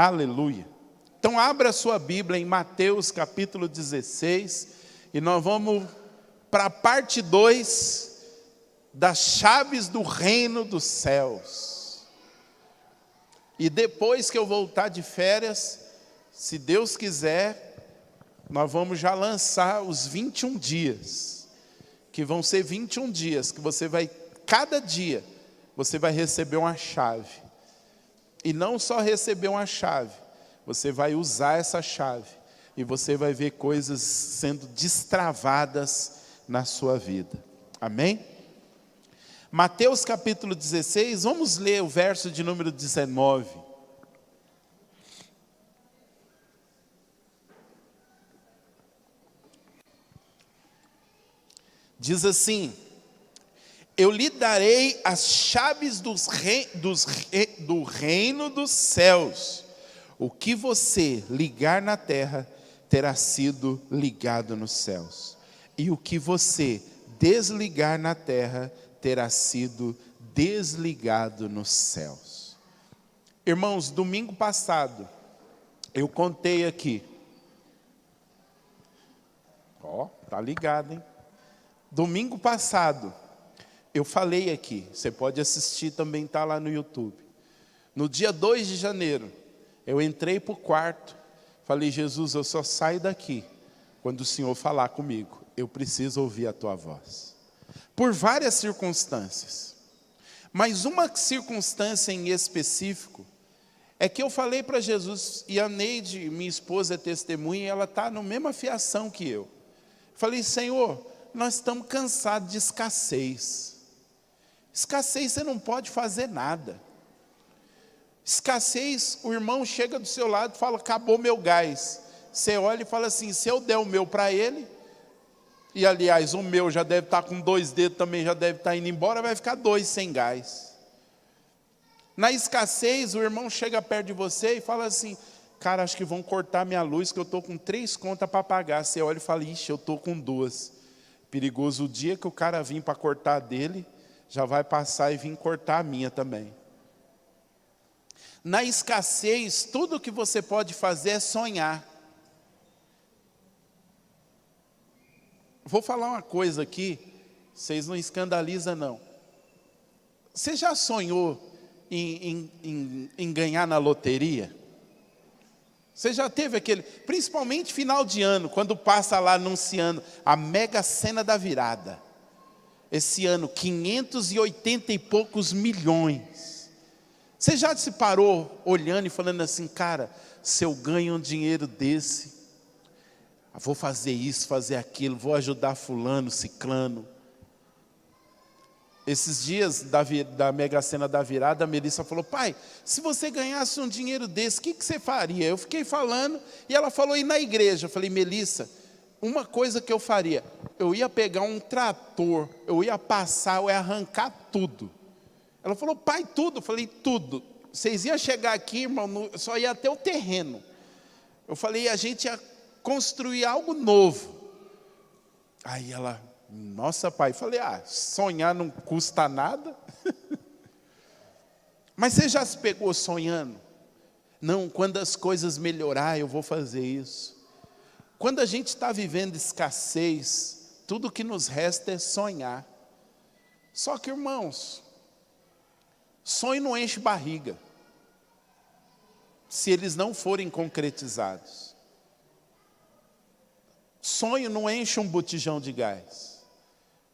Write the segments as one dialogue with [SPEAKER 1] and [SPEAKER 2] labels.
[SPEAKER 1] Aleluia. Então abra a sua Bíblia em Mateus capítulo 16 e nós vamos para a parte 2 das chaves do reino dos céus. E depois que eu voltar de férias, se Deus quiser, nós vamos já lançar os 21 dias, que vão ser 21 dias, que você vai, cada dia, você vai receber uma chave. E não só receber uma chave, você vai usar essa chave e você vai ver coisas sendo destravadas na sua vida. Amém? Mateus capítulo 16, vamos ler o verso de número 19. Diz assim: eu lhe darei as chaves do reino dos céus. O que você ligar na terra terá sido ligado nos céus. E o que você desligar na terra terá sido desligado nos céus. Irmãos, domingo passado, eu contei aqui. Tá ligado, hein? Domingo passado, eu falei aqui, você pode assistir também, está lá no YouTube. No dia 2 de janeiro, eu entrei para o quarto, falei: Jesus, eu só saio daqui quando o Senhor falar comigo. Eu preciso ouvir a tua voz. Por várias circunstâncias. Mas uma circunstância em específico, é que eu falei para Jesus, e a Neide, minha esposa, é testemunha, e ela está na mesma fiação que eu. Falei: Senhor, nós estamos cansados de escassez. Escassez, você não pode fazer nada. Escassez, o irmão chega do seu lado e fala: acabou meu gás. Você olha e fala assim: se eu der o meu para ele, e aliás, o meu já deve estar com 2 dedos, também já deve estar indo embora, vai ficar 2 sem gás. Na escassez, o irmão chega perto de você e fala assim: cara, acho que vão cortar minha luz, que eu estou com 3 contas para pagar. Você olha e fala: ixi, eu estou com 2. Perigoso o dia que o cara vir para cortar dele, já vai passar e vir cortar a minha também. Na escassez, tudo que você pode fazer é sonhar. Vou falar uma coisa aqui, vocês não escandalizam não. Você já sonhou em ganhar na loteria? Você já teve aquele, principalmente final de ano, quando passa lá anunciando a Mega Sena da virada. Esse ano, 580 e poucos milhões. Você já se parou olhando e falando assim: cara, se eu ganho um dinheiro desse, vou fazer isso, fazer aquilo, vou ajudar fulano, ciclano. Esses dias da Mega Sena da virada, a Melissa falou: pai, se você ganhasse um dinheiro desse, o que você faria? Eu fiquei falando, e ela falou: ir na igreja. Eu falei: Melissa, uma coisa que eu faria, eu ia pegar um trator, eu ia passar, eu ia arrancar tudo. Ela falou: pai, tudo? Eu falei: tudo. Vocês iam chegar aqui, irmão, só ia até o terreno. Eu falei: a gente ia construir algo novo. Aí ela: nossa, pai. Eu falei: sonhar não custa nada. Mas você já se pegou sonhando? Não, quando as coisas melhorar, eu vou fazer isso. Quando a gente está vivendo escassez, tudo que nos resta é sonhar. Só que, irmãos, sonho não enche barriga, se eles não forem concretizados. Sonho não enche um botijão de gás.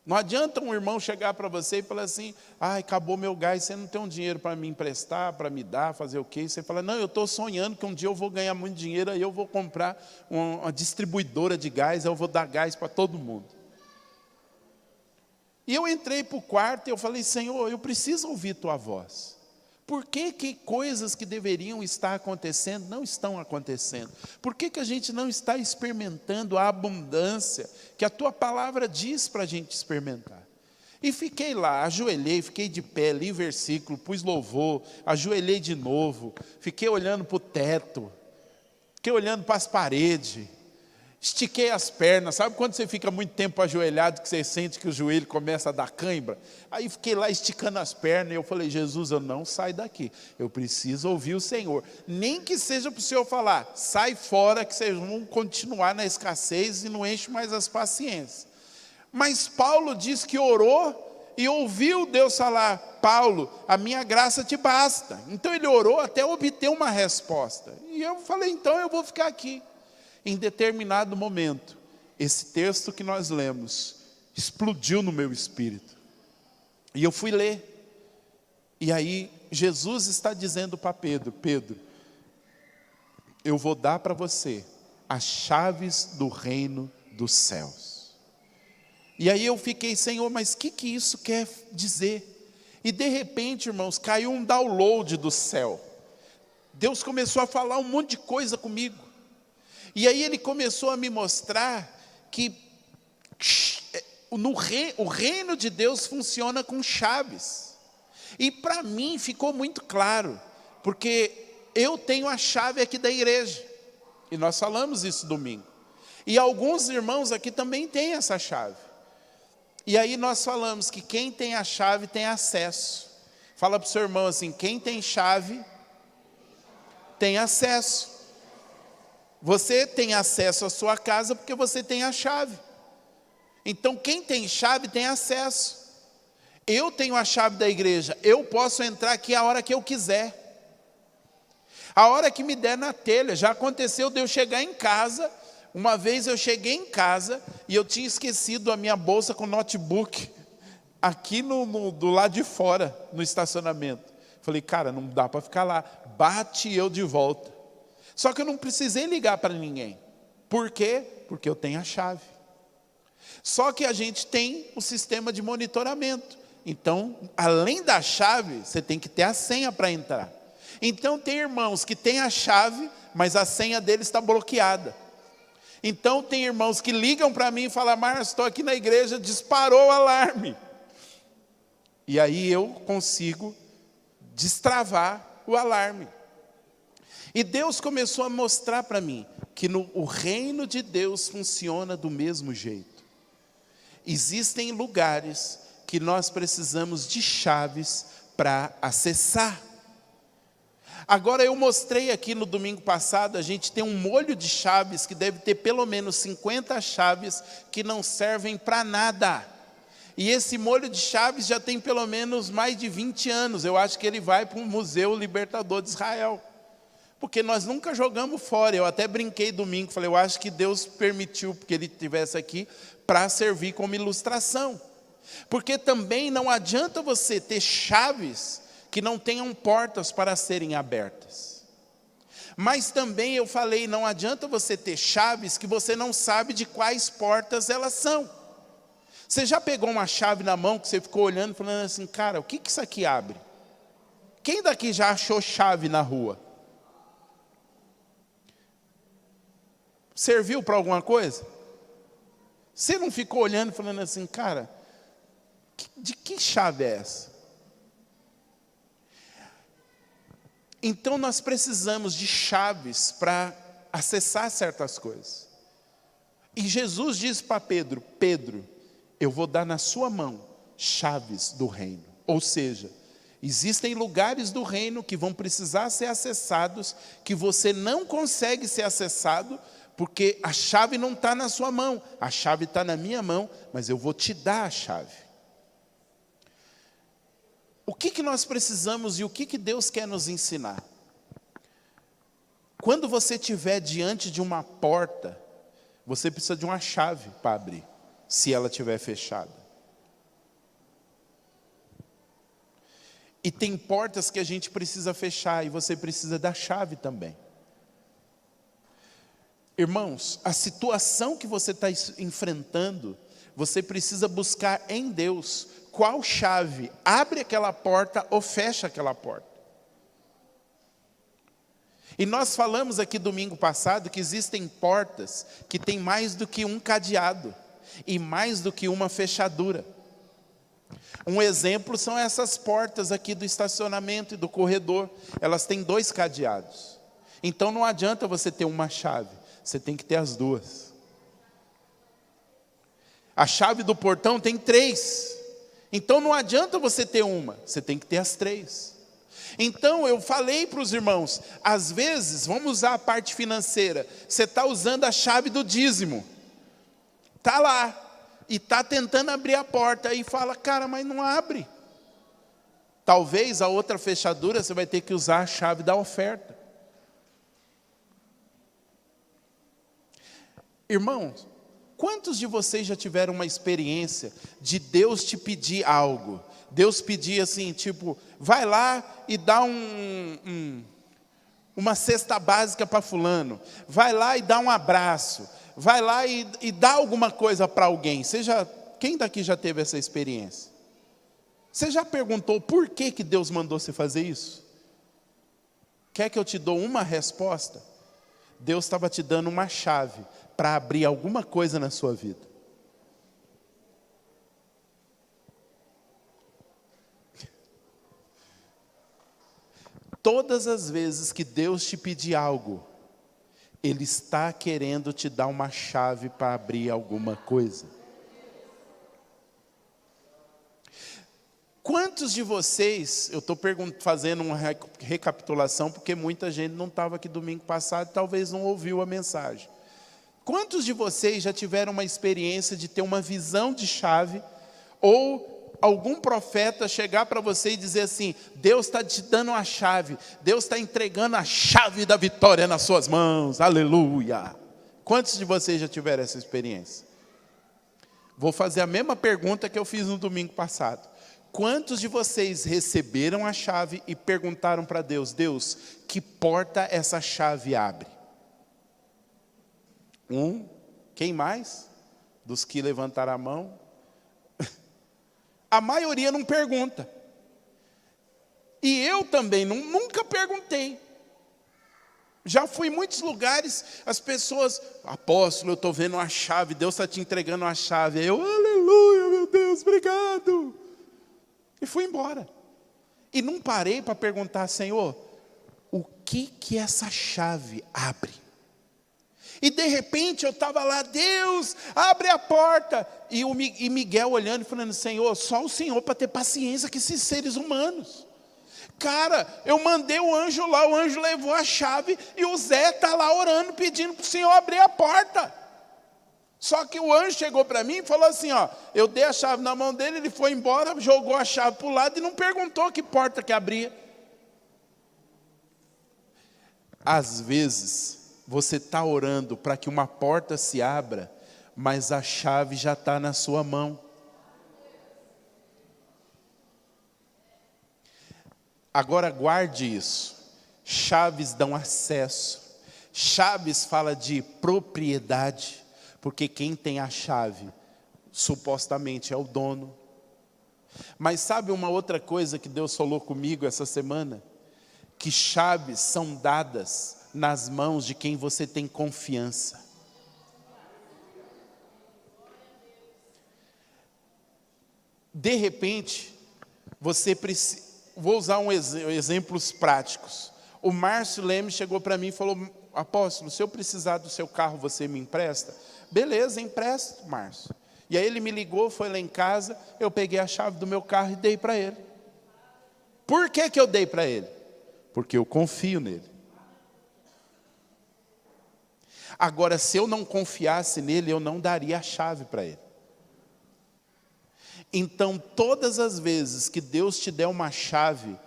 [SPEAKER 1] Não adianta um irmão chegar para você e falar assim: acabou meu gás, você não tem um dinheiro para me emprestar, para me dar, fazer o quê? E você fala: não, eu estou sonhando que um dia eu vou ganhar muito dinheiro, aí eu vou comprar uma distribuidora de gás, aí eu vou dar gás para todo mundo. E eu entrei para o quarto e eu falei: Senhor, eu preciso ouvir tua voz. Por que coisas que deveriam estar acontecendo não estão acontecendo? Por que a gente não está experimentando a abundância que a tua palavra diz para a gente experimentar? E fiquei lá, ajoelhei, fiquei de pé, li versículo, pus louvor, ajoelhei de novo, fiquei olhando para o teto, fiquei olhando para as paredes. Estiquei as pernas, sabe quando você fica muito tempo ajoelhado, que você sente que o joelho começa a dar cãibra? Aí fiquei lá esticando as pernas, e eu falei, Jesus, eu não saio daqui, eu preciso ouvir o Senhor, nem que seja para o Senhor falar, sai fora que vocês vão continuar na escassez e não enche mais as paciências. Mas Paulo diz que orou e ouviu Deus falar, Paulo, a minha graça te basta. Então ele orou até obter uma resposta, e eu falei, então eu vou ficar aqui. Em determinado momento, esse texto que nós lemos explodiu no meu espírito. E eu fui ler. E aí Jesus está dizendo para Pedro, Pedro, eu vou dar para você as chaves do reino dos céus. E aí eu fiquei, Senhor, mas o que isso quer dizer? E de repente, irmãos, caiu um download do céu. Deus começou a falar um monte de coisa comigo. E aí ele começou a me mostrar que o reino de Deus funciona com chaves. E para mim ficou muito claro, porque eu tenho a chave aqui da igreja. E nós falamos isso domingo. E alguns irmãos aqui também têm essa chave. E aí nós falamos que quem tem a chave tem acesso. Fala para o seu irmão assim, quem tem chave tem acesso. Você tem acesso à sua casa porque você tem a chave. Então quem tem chave tem acesso. Eu tenho a chave da igreja, eu posso entrar aqui a hora que eu quiser. A hora que me der na telha. Já aconteceu de eu chegar em casa. Uma vez eu cheguei em casa e eu tinha esquecido a minha bolsa com notebook aqui do lado de fora, no estacionamento. Falei, cara, não dá para ficar lá. Bate eu de volta. Só que eu não precisei ligar para ninguém. Por quê? Porque eu tenho a chave. Só que a gente tem o sistema de monitoramento. Então, além da chave, você tem que ter a senha para entrar. Então, tem irmãos que têm a chave, mas a senha deles está bloqueada. Então, tem irmãos que ligam para mim e falam, Márcio, estou aqui na igreja, disparou o alarme. E aí eu consigo destravar o alarme. E Deus começou a mostrar para mim que o reino de Deus funciona do mesmo jeito. Existem lugares que nós precisamos de chaves para acessar. Agora eu mostrei aqui no domingo passado, a gente tem um molho de chaves que deve ter pelo menos 50 chaves que não servem para nada. E esse molho de chaves já tem pelo menos mais de 20 anos. Eu acho que ele vai para o Museu Libertador de Israel. Porque nós nunca jogamos fora. Eu até brinquei domingo, falei, eu acho que Deus permitiu que ele estivesse aqui para servir como ilustração. Porque também não adianta você ter chaves que não tenham portas para serem abertas. Mas também eu falei, não adianta você ter chaves que você não sabe de quais portas elas são. Você já pegou uma chave na mão que você ficou olhando, falando assim, cara, o que isso aqui abre? Quem daqui já achou chave na rua? Serviu para alguma coisa? Você não ficou olhando e falando assim, cara, de que chave é essa? Então nós precisamos de chaves para acessar certas coisas. E Jesus disse para Pedro, Pedro, eu vou dar na sua mão chaves do reino. Ou seja, existem lugares do reino que vão precisar ser acessados, que você não consegue ser acessado, porque a chave não está na sua mão, a chave está na minha mão, mas eu vou te dar a chave. O que nós precisamos e o que Deus quer nos ensinar? Quando você estiver diante de uma porta, você precisa de uma chave para abrir, se ela estiver fechada. E tem portas que a gente precisa fechar, e você precisa da chave também. Irmãos, a situação que você está enfrentando, você precisa buscar em Deus qual chave abre aquela porta ou fecha aquela porta. E nós falamos aqui domingo passado que existem portas que têm mais do que um cadeado e mais do que uma fechadura. Um exemplo são essas portas aqui do estacionamento e do corredor. Elas têm 2 cadeados. Então não adianta você ter uma chave, você tem que ter as 2. A chave do portão tem 3. Então não adianta você ter uma, você tem que ter as 3. Então eu falei para os irmãos, às vezes, vamos usar a parte financeira, você está usando a chave do dízimo, está lá, e está tentando abrir a porta, e fala, cara, mas não abre. Talvez a outra fechadura você vai ter que usar a chave da oferta. Irmãos, quantos de vocês já tiveram uma experiência de Deus te pedir algo? Deus pedir assim, tipo, vai lá e dá uma cesta básica para fulano. Vai lá e dá um abraço. Vai lá e dá alguma coisa para alguém. Quem daqui já teve essa experiência? Você já perguntou por que Deus mandou você fazer isso? Quer que eu te dou uma resposta? Deus estava te dando uma chave para abrir alguma coisa na sua vida. Todas as vezes que Deus te pedir algo, Ele está querendo te dar uma chave para abrir alguma coisa. Quantos de vocês, eu estou fazendo uma recapitulação, porque muita gente não estava aqui domingo passado, talvez não ouviu a mensagem. Quantos de vocês já tiveram uma experiência de ter uma visão de chave, ou algum profeta chegar para você e dizer assim, Deus está te dando a chave, Deus está entregando a chave da vitória nas suas mãos, aleluia. Quantos de vocês já tiveram essa experiência? Vou fazer a mesma pergunta que eu fiz no domingo passado. Quantos de vocês receberam a chave e perguntaram para Deus, Deus, que porta essa chave abre? Quem mais? Dos que levantaram a mão? A maioria não pergunta. E eu também nunca perguntei. Já fui em muitos lugares, as pessoas, apóstolo, eu estou vendo uma chave, Deus está te entregando uma chave. Eu, aleluia, meu Deus, obrigado. E fui embora. E não parei para perguntar, Senhor, o que essa chave abre? E de repente eu estava lá, Deus, abre a porta. E Miguel olhando e falando, Senhor, só o Senhor para ter paciência com esses seres humanos. Cara, eu mandei o anjo lá, o anjo levou a chave e o Zé está lá orando, pedindo para o Senhor abrir a porta. Só que o anjo chegou para mim e falou assim, ó, eu dei a chave na mão dele, ele foi embora, jogou a chave para o lado e não perguntou que porta que abria. Às vezes, você está orando para que uma porta se abra, mas a chave já está na sua mão. Agora guarde isso. Chaves dão acesso. Chaves fala de propriedade. Porque quem tem a chave, supostamente é o dono. Mas sabe uma outra coisa que Deus falou comigo essa semana? Que chaves são dadas nas mãos de quem você tem confiança. De repente, você precisa... Vou usar exemplos práticos. O Márcio Leme chegou para mim e falou, apóstolo, se eu precisar do seu carro, você me empresta? Beleza, empresto, Márcio. E aí ele me ligou, foi lá em casa, eu peguei a chave do meu carro e dei para ele. Por que eu dei para ele? Porque eu confio nele. Agora, se eu não confiasse nele, eu não daria a chave para ele. Então, todas as vezes que Deus te der uma chave,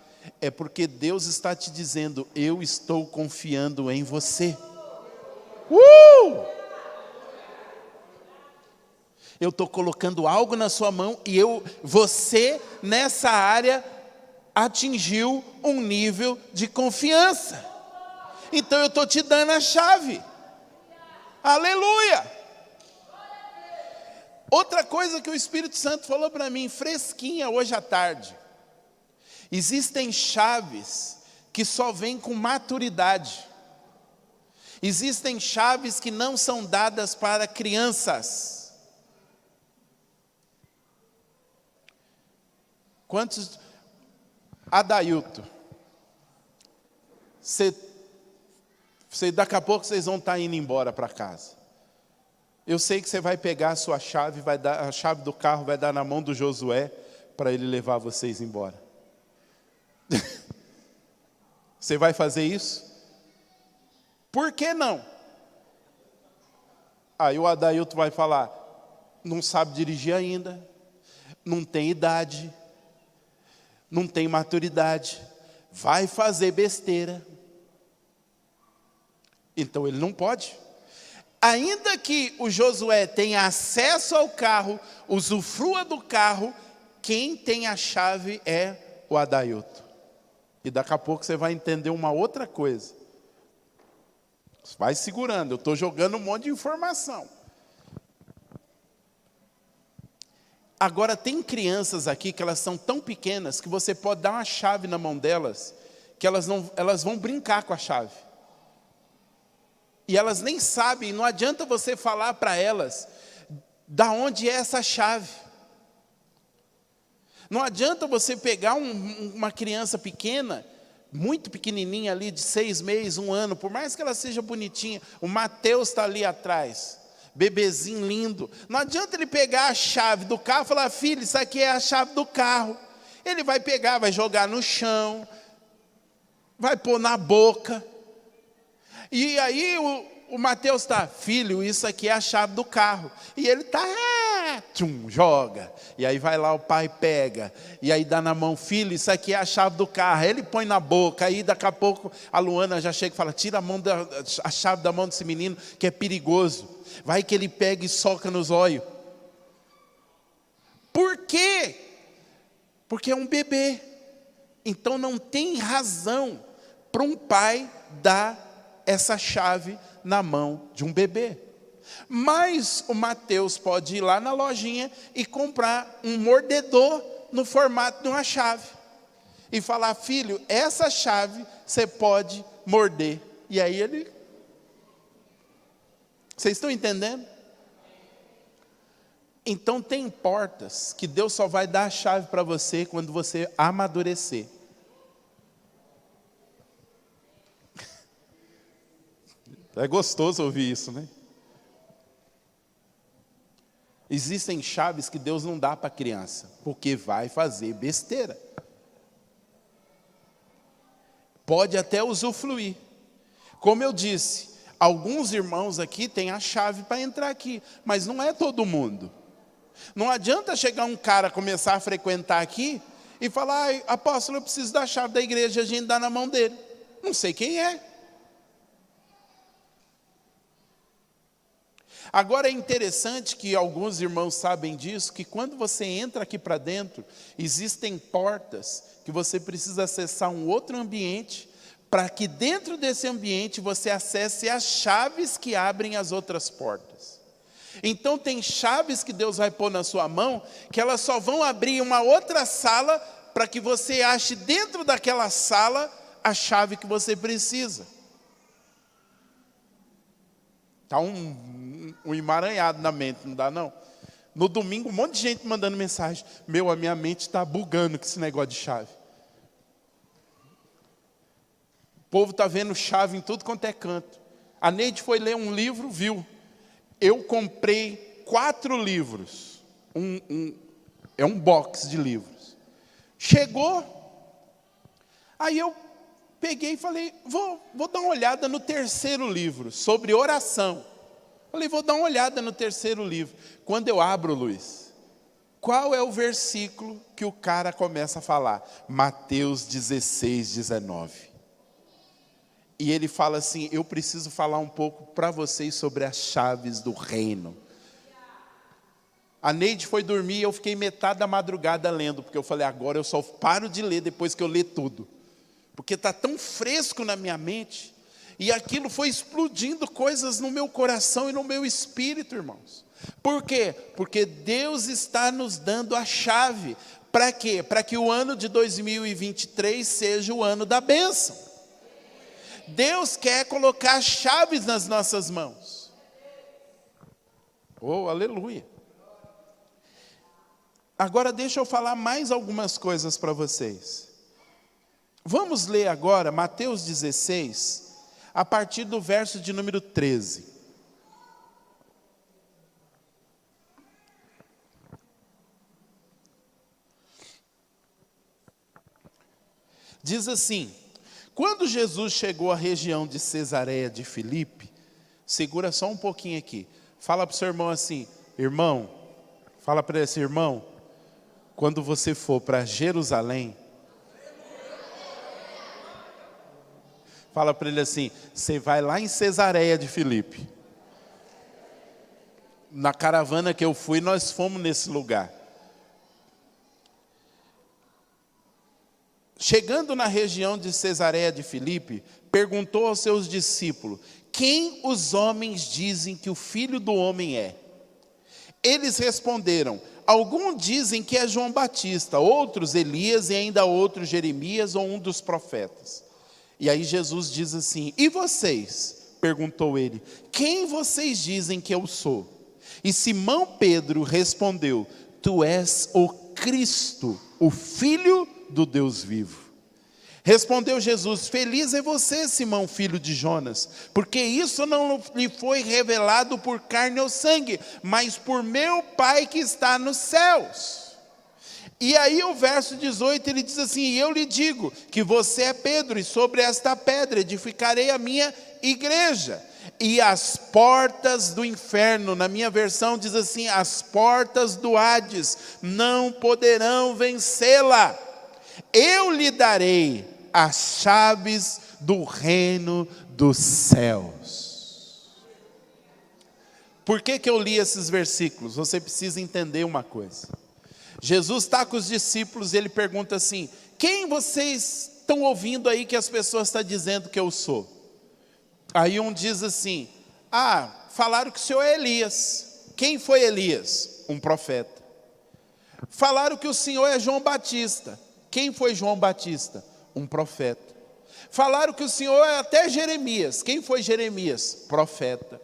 [SPEAKER 1] é porque Deus está te dizendo, eu estou confiando em você. Eu estou colocando algo na sua mão e você, nessa área, atingiu um nível de confiança. Então, eu estou te dando a chave. Aleluia! Outra coisa que o Espírito Santo falou para mim, fresquinha hoje à tarde. Existem chaves que só vêm com maturidade. Existem chaves que não são dadas para crianças. Quantos... Adailto. Daqui a pouco vocês vão estar indo embora para casa. Eu sei que você vai pegar a sua chave, vai dar a chave do carro, vai dar na mão do Josué para ele levar vocês embora. Você vai fazer isso? Por que não? Aí o Adailton vai falar, não sabe dirigir ainda, não tem idade, não tem maturidade, vai fazer besteira. Então ele não pode. Ainda que o Josué tenha acesso ao carro, usufrua do carro, quem tem a chave é o Adailton. E daqui a pouco você vai entender uma outra coisa. Vai segurando, eu estou jogando um monte de informação. Agora tem crianças aqui que elas são tão pequenas que você pode dar uma chave na mão delas, que elas vão brincar com a chave. E elas nem sabem, não adianta você falar para elas da onde é essa chave. Não adianta você pegar uma criança pequena, muito pequenininha ali, de 6 meses, 1 ano, por mais que ela seja bonitinha, o Mateus está ali atrás, bebezinho lindo. Não adianta ele pegar a chave do carro e falar, filho, isso aqui é a chave do carro. Ele vai pegar, vai jogar no chão, vai pôr na boca. E aí o Mateus está, filho, isso aqui é a chave do carro. E ele está, joga. E aí vai lá, o pai pega. E aí dá na mão, filho, isso aqui é a chave do carro. Ele põe na boca. Aí daqui a pouco a Luana já chega e fala, tira a chave da mão desse menino, que é perigoso. Vai que ele pega e soca nos olhos. Por quê? Porque é um bebê. Então não tem razão para um pai dar essa chave na mão de um bebê. Mas o Mateus pode ir lá na lojinha e comprar um mordedor no formato de uma chave. E falar, filho, essa chave você pode morder. E aí ele... Vocês estão entendendo? Então tem portas que Deus só vai dar a chave para você quando você amadurecer. É gostoso ouvir isso, né? Existem chaves que Deus não dá para criança, porque vai fazer besteira. Pode até usufruir. Como eu disse, alguns irmãos aqui têm a chave para entrar aqui, mas não é todo mundo. Não adianta chegar um cara, começar a frequentar aqui e falar, apóstolo, eu preciso da chave da igreja, a gente dá na mão dele. Não sei quem é. Agora é interessante que alguns irmãos sabem disso, que quando você entra aqui para dentro, existem portas que você precisa acessar um outro ambiente, para que dentro desse ambiente você acesse as chaves que abrem as outras portas. Então tem chaves que Deus vai pôr na sua mão, que elas só vão abrir uma outra sala, para que você ache dentro daquela sala a chave que você precisa. Está um emaranhado na mente, não dá não? No domingo, um monte de gente mandando mensagem. A minha mente está bugando com esse negócio de chave. O povo está vendo chave em tudo quanto é canto. A Neide foi ler um livro, viu? Eu comprei 4 livros. É um box de livros. Chegou, aí eu peguei e falei, vou dar uma olhada no 3º livro, sobre oração. Falei, vou dar uma olhada no 3º livro. Quando eu abro, Luiz, qual é o versículo que o cara começa a falar? Mateus 16, 19. E ele fala assim, eu preciso falar um pouco para vocês sobre as chaves do reino. A Neide foi dormir e eu fiquei metade da madrugada lendo, porque eu falei, agora eu só paro de ler depois que eu ler tudo. Porque está tão fresco na minha mente. E aquilo foi explodindo coisas no meu coração e no meu espírito, irmãos. Por quê? Porque Deus está nos dando a chave. Para quê? Para que o ano de 2023 seja o ano da bênção. Deus quer colocar chaves nas nossas mãos. Oh, aleluia. Agora deixa eu falar mais algumas coisas para vocês. Vamos ler agora Mateus 16, a partir do verso de número 13. Diz assim: quando Jesus chegou à região de Cesareia de Filipe, segura só um pouquinho aqui, fala para o seu irmão assim, irmão, fala para ele assim, irmão, quando você for para Jerusalém, fala para ele assim, você vai lá em Cesareia de Filipe. Na caravana que eu fui, nós fomos nesse lugar. Chegando na região de Cesareia de Filipe, perguntou aos seus discípulos, quem os homens dizem que o Filho do Homem é? Eles responderam, alguns dizem que é João Batista, outros Elias e ainda outros Jeremias ou um dos profetas. E aí Jesus diz assim, e vocês? Perguntou ele, quem vocês dizem que eu sou? E Simão Pedro respondeu, tu és o Cristo, o Filho do Deus vivo. Respondeu Jesus, feliz é você, Simão, filho de Jonas, porque isso não lhe foi revelado por carne ou sangue, mas por meu Pai que está nos céus. E aí o verso 18, ele diz assim, e eu lhe digo que você é Pedro, e sobre esta pedra edificarei a minha igreja, e as portas do inferno, na minha versão diz assim, as portas do Hades não poderão vencê-la. Eu lhe darei as chaves do reino dos céus. Por que eu li esses versículos? Você precisa entender uma coisa. Jesus está com os discípulos e ele pergunta assim, quem vocês estão ouvindo aí que as pessoas estão dizendo que eu sou? Aí um diz assim, falaram que o senhor é Elias. Quem foi Elias? Um profeta. Falaram que o senhor é João Batista. Quem foi João Batista? Um profeta. Falaram que o senhor é até Jeremias. Quem foi Jeremias? Profeta.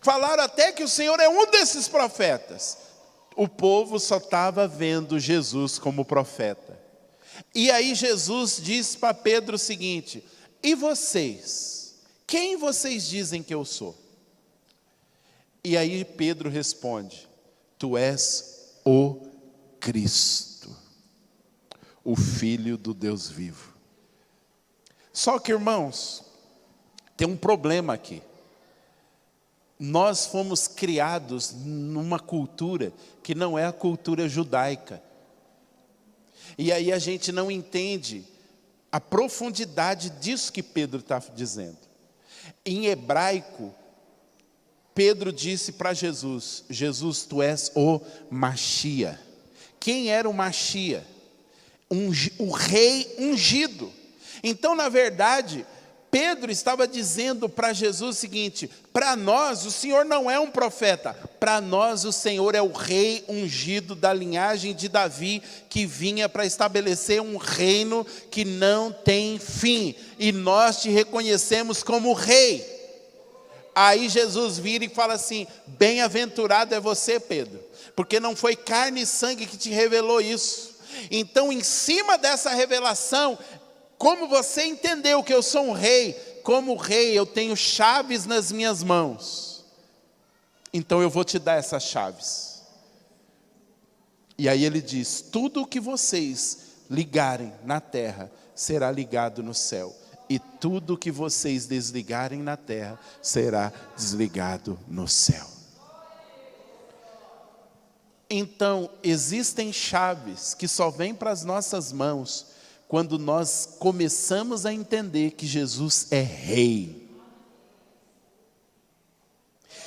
[SPEAKER 1] Falaram até que o senhor é um desses profetas. O povo só estava vendo Jesus como profeta. E aí Jesus disse para Pedro o seguinte, e vocês? Quem vocês dizem que eu sou? E aí Pedro responde, tu és o Cristo, o Filho do Deus vivo. Só que, irmãos, tem um problema aqui. Nós fomos criados numa cultura que não é a cultura judaica. E aí a gente não entende a profundidade disso que Pedro está dizendo. Em hebraico, Pedro disse para Jesus, Jesus, tu és o Machia. Quem era o Machia? O rei ungido. Então, na verdade, Pedro estava dizendo para Jesus o seguinte, para nós o Senhor não é um profeta, para nós o Senhor é o rei ungido da linhagem de Davi, que vinha para estabelecer um reino que não tem fim, e nós te reconhecemos como rei. Aí Jesus vira e fala assim, bem-aventurado é você, Pedro, porque não foi carne e sangue que te revelou isso. Então, em cima dessa revelação, como você entendeu que eu sou um rei, como rei eu tenho chaves nas minhas mãos, então eu vou te dar essas chaves. E aí ele diz, tudo o que vocês ligarem na terra, será ligado no céu, e tudo o que vocês desligarem na terra, será desligado no céu. Então, existem chaves que só vêm para as nossas mãos, quando nós começamos a entender que Jesus é rei.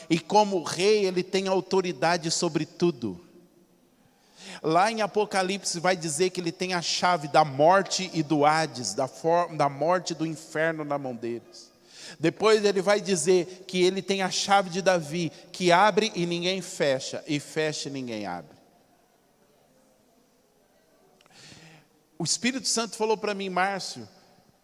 [SPEAKER 1] E como rei, ele tem autoridade sobre tudo. Lá em Apocalipse vai dizer que ele tem a chave da morte e do Hades, da morte e do inferno na mão deles. Depois ele vai dizer que ele tem a chave de Davi, que abre e ninguém fecha, e fecha e ninguém abre. O Espírito Santo falou para mim, Márcio,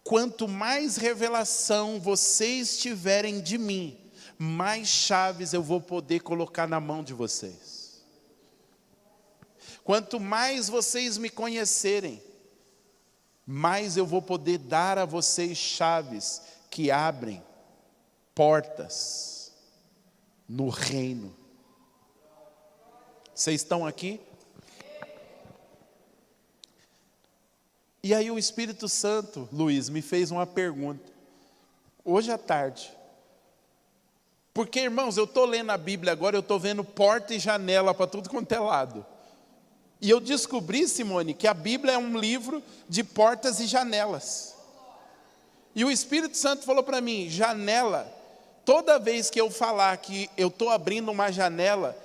[SPEAKER 1] quanto mais revelação vocês tiverem de mim, mais chaves eu vou poder colocar na mão de vocês. Quanto mais vocês me conhecerem, mais eu vou poder dar a vocês chaves que abrem portas no reino. Vocês estão aqui? E aí o Espírito Santo, Luiz, me fez uma pergunta, hoje à tarde. Porque, irmãos, eu estou lendo a Bíblia agora, eu estou vendo porta e janela para tudo quanto é lado. E eu descobri, Simone, que a Bíblia é um livro de portas e janelas. E o Espírito Santo falou para mim, janela, toda vez que eu falar que eu estou abrindo uma janela,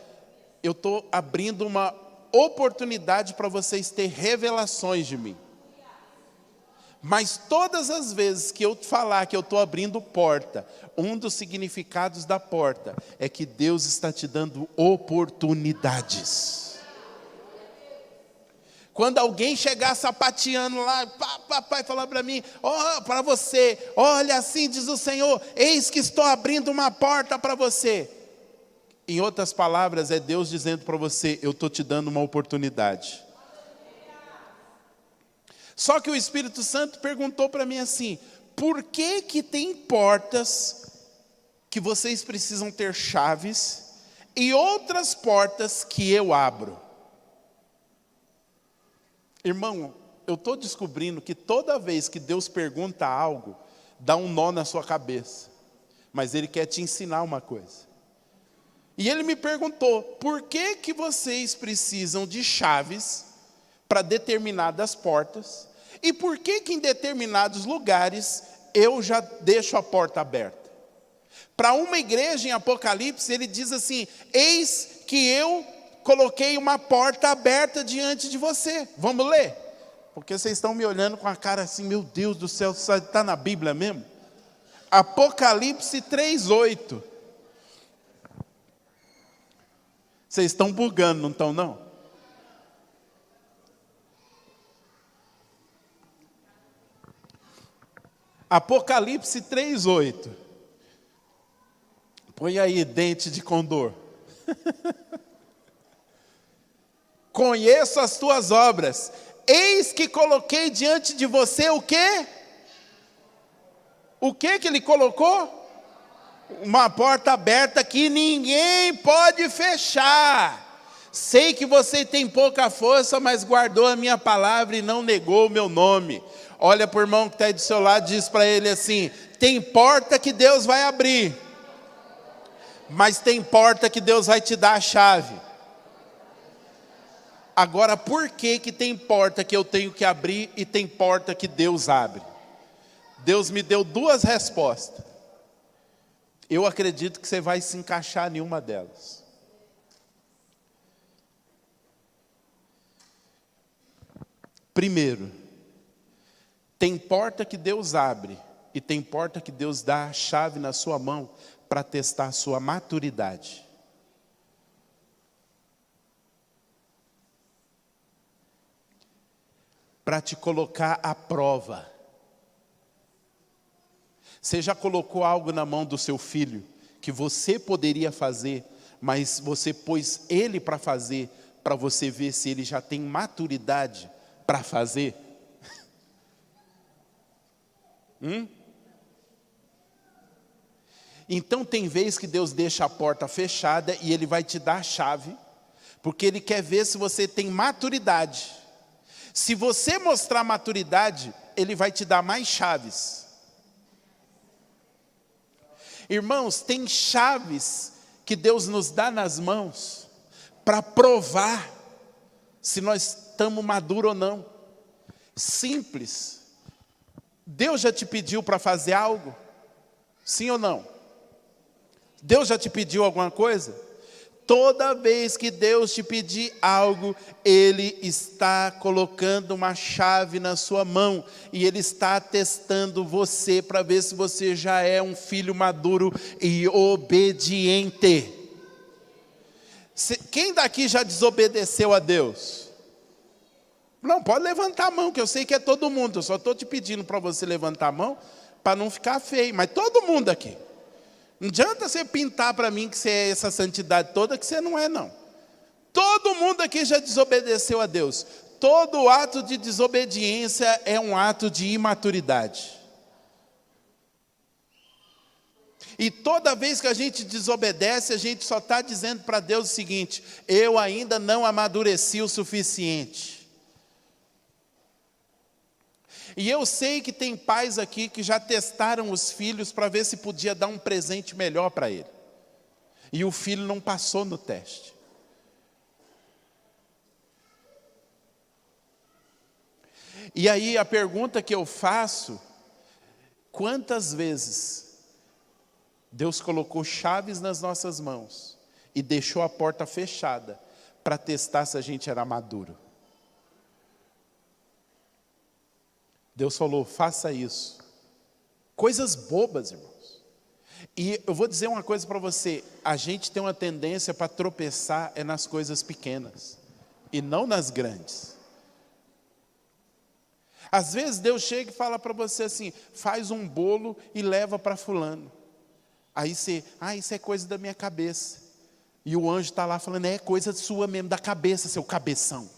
[SPEAKER 1] eu estou abrindo uma oportunidade para vocês terem revelações de mim. Mas todas as vezes que eu falar que eu estou abrindo porta, um dos significados da porta é que Deus está te dando oportunidades. Quando alguém chegar sapateando lá, papai falar para mim, para você, olha assim diz o Senhor, eis que estou abrindo uma porta para você. Em outras palavras, é Deus dizendo para você, eu estou te dando uma oportunidade. Só que o Espírito Santo perguntou para mim assim, por que que tem portas que vocês precisam ter chaves e outras portas que eu abro? Irmão, eu estou descobrindo que toda vez que Deus pergunta algo, dá um nó na sua cabeça. Mas Ele quer te ensinar uma coisa. E Ele me perguntou, por que que vocês precisam de chaves para determinadas portas? E por que que em determinados lugares eu já deixo a porta aberta? Para uma igreja em Apocalipse, ele diz assim, eis que eu coloquei uma porta aberta diante de você. Vamos ler? Porque vocês estão me olhando com a cara assim, meu Deus do céu, está na Bíblia mesmo? Apocalipse 3:8. Vocês estão bugando, não estão não? Apocalipse 3:8. Põe aí, dente de condor. Conheço as tuas obras. Eis que coloquei diante de você o quê? O que que ele colocou? Uma porta aberta que ninguém pode fechar. Sei que você tem pouca força, mas guardou a minha palavra e não negou o meu nome. Olha para o irmão que está aí do seu lado e diz para ele assim, tem porta que Deus vai abrir, mas tem porta que Deus vai te dar a chave. Agora, por que que tem porta que eu tenho que abrir e tem porta que Deus abre? Deus me deu duas respostas. Eu acredito que você vai se encaixar em uma delas. Primeiro, tem porta que Deus abre e tem porta que Deus dá a chave na sua mão para testar a sua maturidade. Para te colocar à prova. Você já colocou algo na mão do seu filho que você poderia fazer, mas você pôs ele para fazer, para você ver se ele já tem maturidade para fazer? Então tem vez que Deus deixa a porta fechada e Ele vai te dar a chave, porque Ele quer ver se você tem maturidade. Se você mostrar maturidade, Ele vai te dar mais chaves. Irmãos, tem chaves que Deus nos dá nas mãos para provar se nós estamos maduros ou não. Simples. Deus já te pediu para fazer algo? Sim ou não? Deus já te pediu alguma coisa? Toda vez que Deus te pedir algo, Ele está colocando uma chave na sua mão e Ele está testando você para ver se você já é um filho maduro e obediente. Quem daqui já desobedeceu a Deus? Não, pode levantar a mão, que eu sei que é todo mundo. Eu só estou te pedindo para você levantar a mão para não ficar feio, mas todo mundo aqui. Não adianta você pintar para mim que você é essa santidade toda, que você não é, não. Todo mundo aqui já desobedeceu a Deus. Todo ato de desobediência é um ato de imaturidade. E toda vez que a gente desobedece, a gente só está dizendo para Deus o seguinte: eu ainda não amadureci o suficiente. E eu sei que tem pais aqui que já testaram os filhos para ver se podia dar um presente melhor para ele. E o filho não passou no teste. E aí a pergunta que eu faço: quantas vezes Deus colocou chaves nas nossas mãos e deixou a porta fechada para testar se a gente era maduro? Deus falou: faça isso. Coisas bobas, irmãos. E eu vou dizer uma coisa para você: a gente tem uma tendência para tropeçar nas coisas pequenas e não nas grandes. Às vezes Deus chega e fala para você assim: faz um bolo e leva para fulano. Aí você: isso é coisa da minha cabeça. E o anjo está lá falando: é coisa sua mesmo, da cabeça, seu cabeção.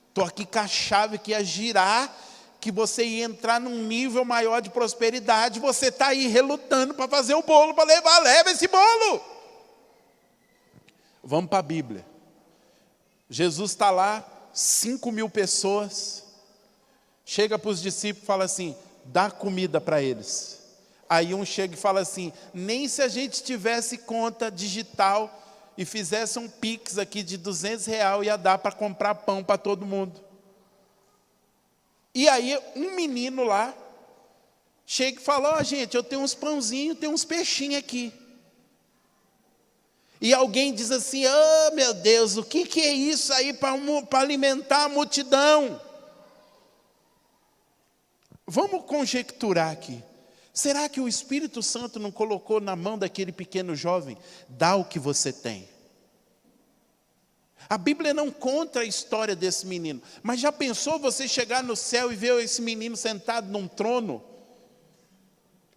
[SPEAKER 1] Estou aqui com a chave que ia girar, que você ia entrar num nível maior de prosperidade. Você está aí relutando para fazer o bolo, para levar. Leva esse bolo. Vamos para a Bíblia. Jesus está lá, 5.000 pessoas. Chega para os discípulos e fala assim: dá comida para eles. Aí um chega e fala assim: nem se a gente tivesse conta digital e fizesse um Pix aqui de R$200 ia dar para comprar pão para todo mundo. E aí um menino lá chega e fala: gente, eu tenho uns pãozinhos, tenho uns peixinhos aqui. E alguém diz assim: meu Deus, o que é isso aí para alimentar a multidão? Vamos conjecturar aqui. Será que o Espírito Santo não colocou na mão daquele pequeno jovem: dá o que você tem? A Bíblia não conta a história desse menino, mas já pensou você chegar no céu e ver esse menino sentado num trono?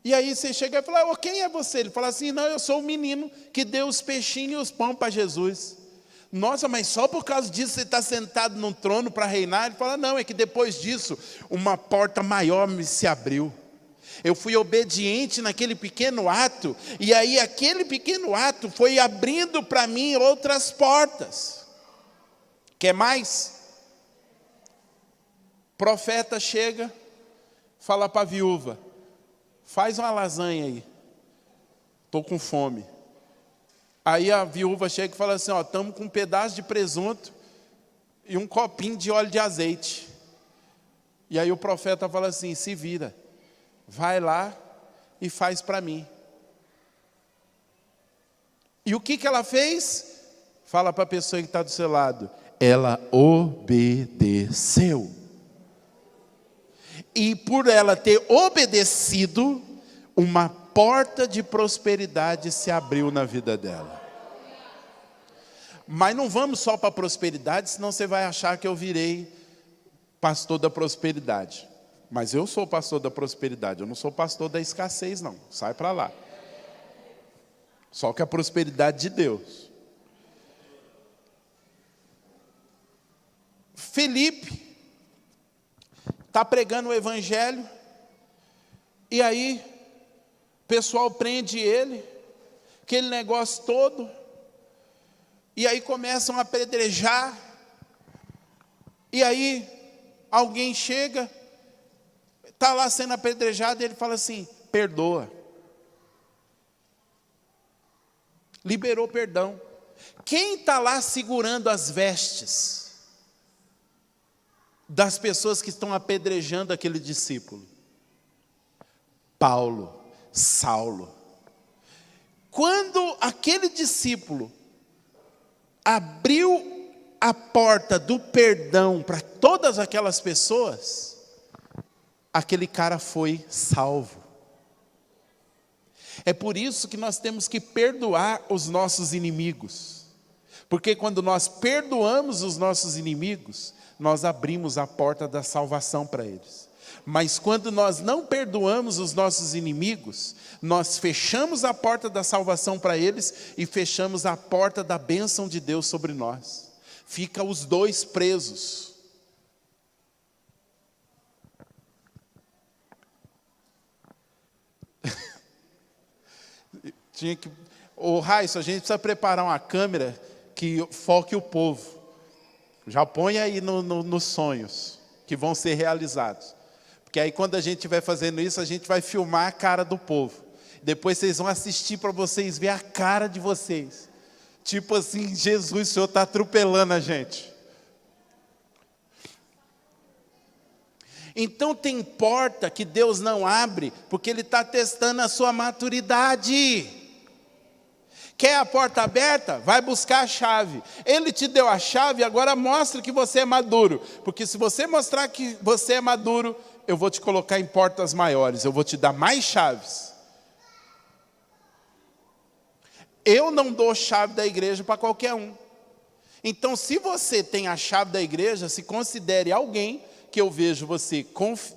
[SPEAKER 1] E aí você chega e fala: quem é você? Ele fala assim: não, eu sou o menino que deu os peixinhos e os pão para Jesus. Nossa, mas só por causa disso você está sentado num trono para reinar? Ele fala: não, é que depois disso uma porta maior me se abriu. Eu fui obediente naquele pequeno ato, e aí aquele pequeno ato foi abrindo para mim outras portas. Quer mais? O profeta chega, fala para a viúva: faz uma lasanha aí, estou com fome. Aí a viúva chega e fala assim: estamos com um pedaço de presunto e um copinho de óleo de azeite. E aí o profeta fala assim: se vira, vai lá e faz para mim. E o que ela fez? Fala para a pessoa que está do seu lado: ela obedeceu. E por ela ter obedecido, uma porta de prosperidade se abriu na vida dela. Mas não vamos só para a prosperidade, senão você vai achar que eu virei pastor da prosperidade. Mas eu sou pastor da prosperidade, eu não sou pastor da escassez não, sai para lá. Só que a prosperidade de Deus. Felipe está pregando o evangelho, e aí o pessoal prende ele, aquele negócio todo, e aí começam a apedrejar, e aí alguém chega, está lá sendo apedrejado, e ele fala assim: perdoa. Liberou perdão. Quem está lá segurando as vestes das pessoas que estão apedrejando aquele discípulo? Paulo, Saulo. Quando aquele discípulo abriu a porta do perdão para todas aquelas pessoas, aquele cara foi salvo. É por isso que nós temos que perdoar os nossos inimigos, porque quando nós perdoamos os nossos inimigos, nós abrimos a porta da salvação para eles. Mas quando nós não perdoamos os nossos inimigos, nós fechamos a porta da salvação para eles e fechamos a porta da bênção de Deus sobre nós. Fica os dois presos. Tinha que... Raíssa, a gente precisa preparar uma câmera que foque o povo. Já põe aí nos sonhos que vão ser realizados. Porque Porque aí quando a gente estiver fazendo isso, a gente vai filmar a cara do povo. Depois vocês vão assistir para vocês verem a cara de vocês. Tipo assim, Jesus, o Senhor está atropelando a gente. Então tem porta que Deus não abre, porque Ele está testando a sua maturidade. Quer a porta aberta? Vai buscar a chave. Ele te deu a chave, agora mostra que você é maduro. Porque se você mostrar que você é maduro, eu vou te colocar em portas maiores, eu vou te dar mais chaves. Eu não dou chave da igreja para qualquer um. Então, se você tem a chave da igreja, se considere alguém que eu vejo você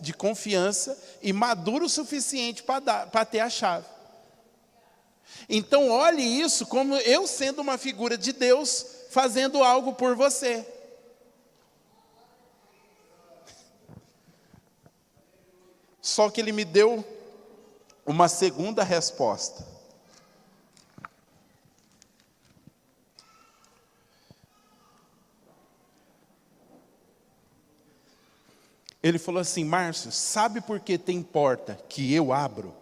[SPEAKER 1] de confiança e maduro o suficiente para ter a chave. Então, olhe isso como eu sendo uma figura de Deus, fazendo algo por você. Só que Ele me deu uma segunda resposta. Ele falou assim: Márcio, sabe por que tem porta que eu abro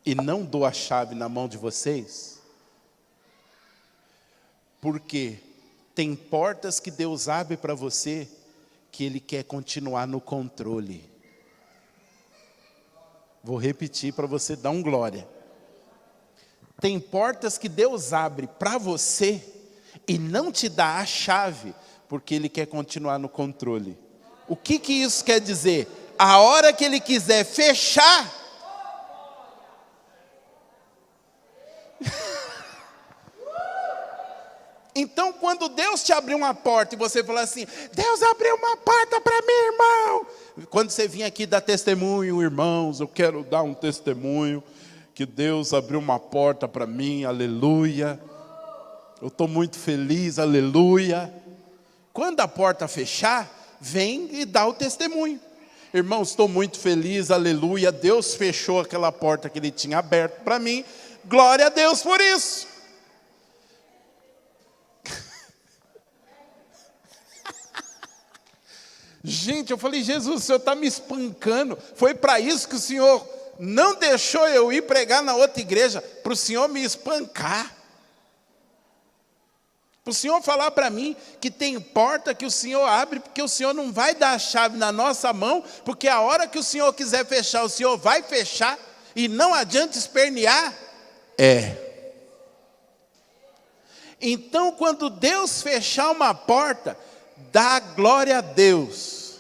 [SPEAKER 1] e não dou a chave na mão de vocês? Porque tem portas que Deus abre para você que Ele quer continuar no controle. Vou repetir para você dar um glória. Tem portas que Deus abre para você e não te dá a chave porque Ele quer continuar no controle. O que isso quer dizer? A hora que Ele quiser fechar, então quando Deus te abrir uma porta e você falar assim: Deus abriu uma porta para mim, irmão. Quando você vir aqui dar testemunho, irmãos, eu quero dar um testemunho que Deus abriu uma porta para mim, aleluia. Eu estou muito feliz, aleluia. Quando a porta fechar, vem e dá o testemunho. Irmãos, estou muito feliz, aleluia. Deus fechou aquela porta que Ele tinha aberto para mim. Glória a Deus por isso. Gente, eu falei: Jesus, o Senhor está me espancando. Foi para isso que o Senhor não deixou eu ir pregar na outra igreja, para o Senhor me espancar. Para o Senhor falar para mim que tem porta que o Senhor abre, porque o Senhor não vai dar a chave na nossa mão, porque a hora que o Senhor quiser fechar, o Senhor vai fechar, e não adianta espernear. Então, quando Deus fechar uma porta, dá glória a Deus.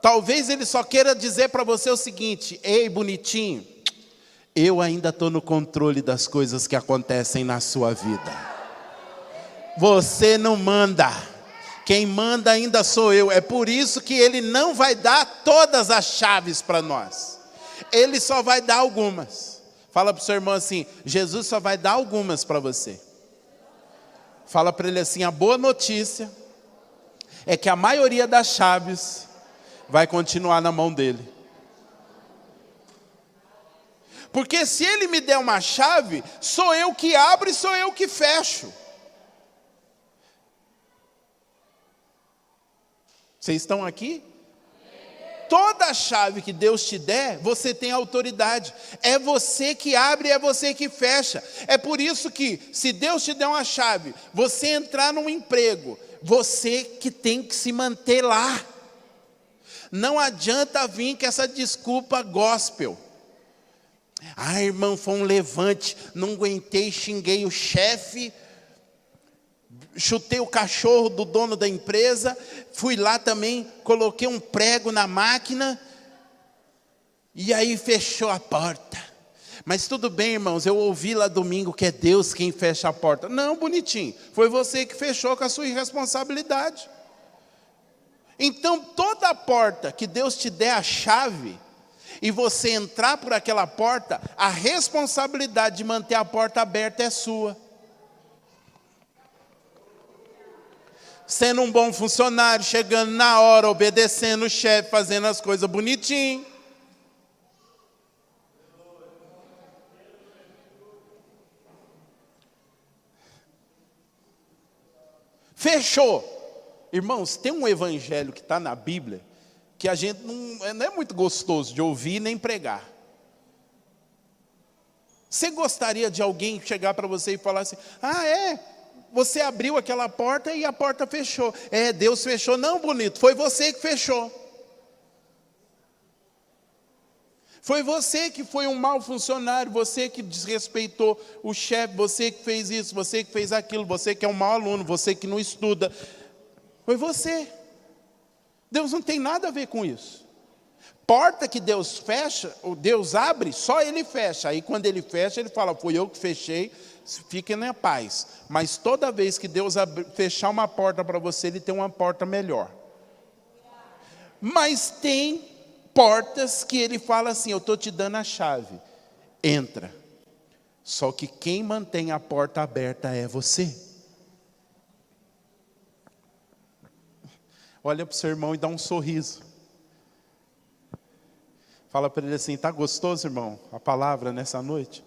[SPEAKER 1] Talvez Ele só queira dizer para você o seguinte: ei, bonitinho, eu ainda estou no controle das coisas que acontecem na sua vida. Você não manda. Quem manda ainda sou eu. É por isso que Ele não vai dar todas as chaves para nós. Ele só vai dar algumas. Fala para o seu irmão assim: Jesus só vai dar algumas para você. Fala para ele assim: a boa notícia é que a maioria das chaves vai continuar na mão dele. Porque se Ele me der uma chave, sou eu que abro e sou eu que fecho. Vocês estão aqui? Toda a chave que Deus te der, você tem autoridade. É você que abre, é você que fecha. É por isso que, se Deus te der uma chave, você entrar num emprego, você que tem que se manter lá. Não adianta vir com essa desculpa gospel. Ah, irmão, foi um levante, não aguentei, xinguei o chefe, chutei o cachorro do dono da empresa, fui lá também, coloquei um prego na máquina, e aí fechou a porta. Mas tudo bem, irmãos, eu ouvi lá domingo que é Deus quem fecha a porta. Não, bonitinho, foi você que fechou com a sua irresponsabilidade. Então, toda porta que Deus te der a chave, e você entrar por aquela porta, a responsabilidade de manter a porta aberta é sua. Sendo um bom funcionário, chegando na hora, obedecendo o chefe, fazendo as coisas bonitinho. Fechou. Irmãos, tem um evangelho que está na Bíblia que a gente não é muito gostoso de ouvir nem pregar. Você gostaria de alguém chegar para você e falar assim: você abriu aquela porta e a porta fechou. Deus fechou. Não, bonito, foi você que fechou. Foi você que foi um mau funcionário, você que desrespeitou o chefe, você que fez isso, você que fez aquilo, você que é um mau aluno, você que não estuda. Foi você. Deus não tem nada a ver com isso. Porta que Deus fecha, ou Deus abre, só Ele fecha. Aí quando Ele fecha, Ele fala: fui eu que fechei, fiquem na paz. Mas toda vez que Deus fechar uma porta para você, Ele tem uma porta melhor. Mas tem portas que Ele fala assim: eu estou te dando a chave, entra. Só que quem mantém a porta aberta é você. Olha para o seu irmão e dá um sorriso. Fala para ele assim: está gostoso, irmão, a palavra nessa noite?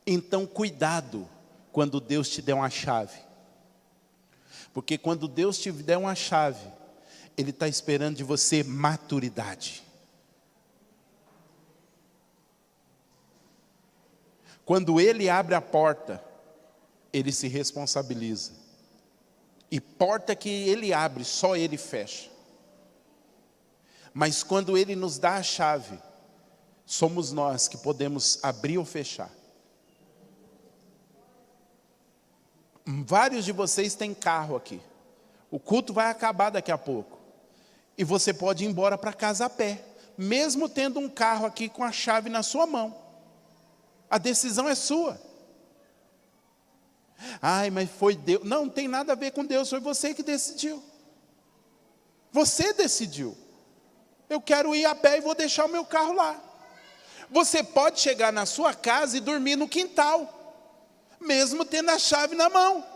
[SPEAKER 1] Então cuidado quando Deus te der uma chave. Porque quando Deus te der uma chave, Ele está esperando de você maturidade. Quando Ele abre a porta, Ele se responsabiliza. E porta que Ele abre, só Ele fecha. Mas quando Ele nos dá a chave, somos nós que podemos abrir ou fechar. Vários de vocês têm carro aqui. O culto vai acabar daqui a pouco. E você pode ir embora para casa a pé, mesmo tendo um carro aqui com a chave na sua mão. A decisão é sua. Mas foi Deus. Não tem nada a ver com Deus, foi você que decidiu. Você decidiu. Eu quero ir a pé e vou deixar o meu carro lá. Você pode chegar na sua casa e dormir no quintal, mesmo tendo a chave na mão.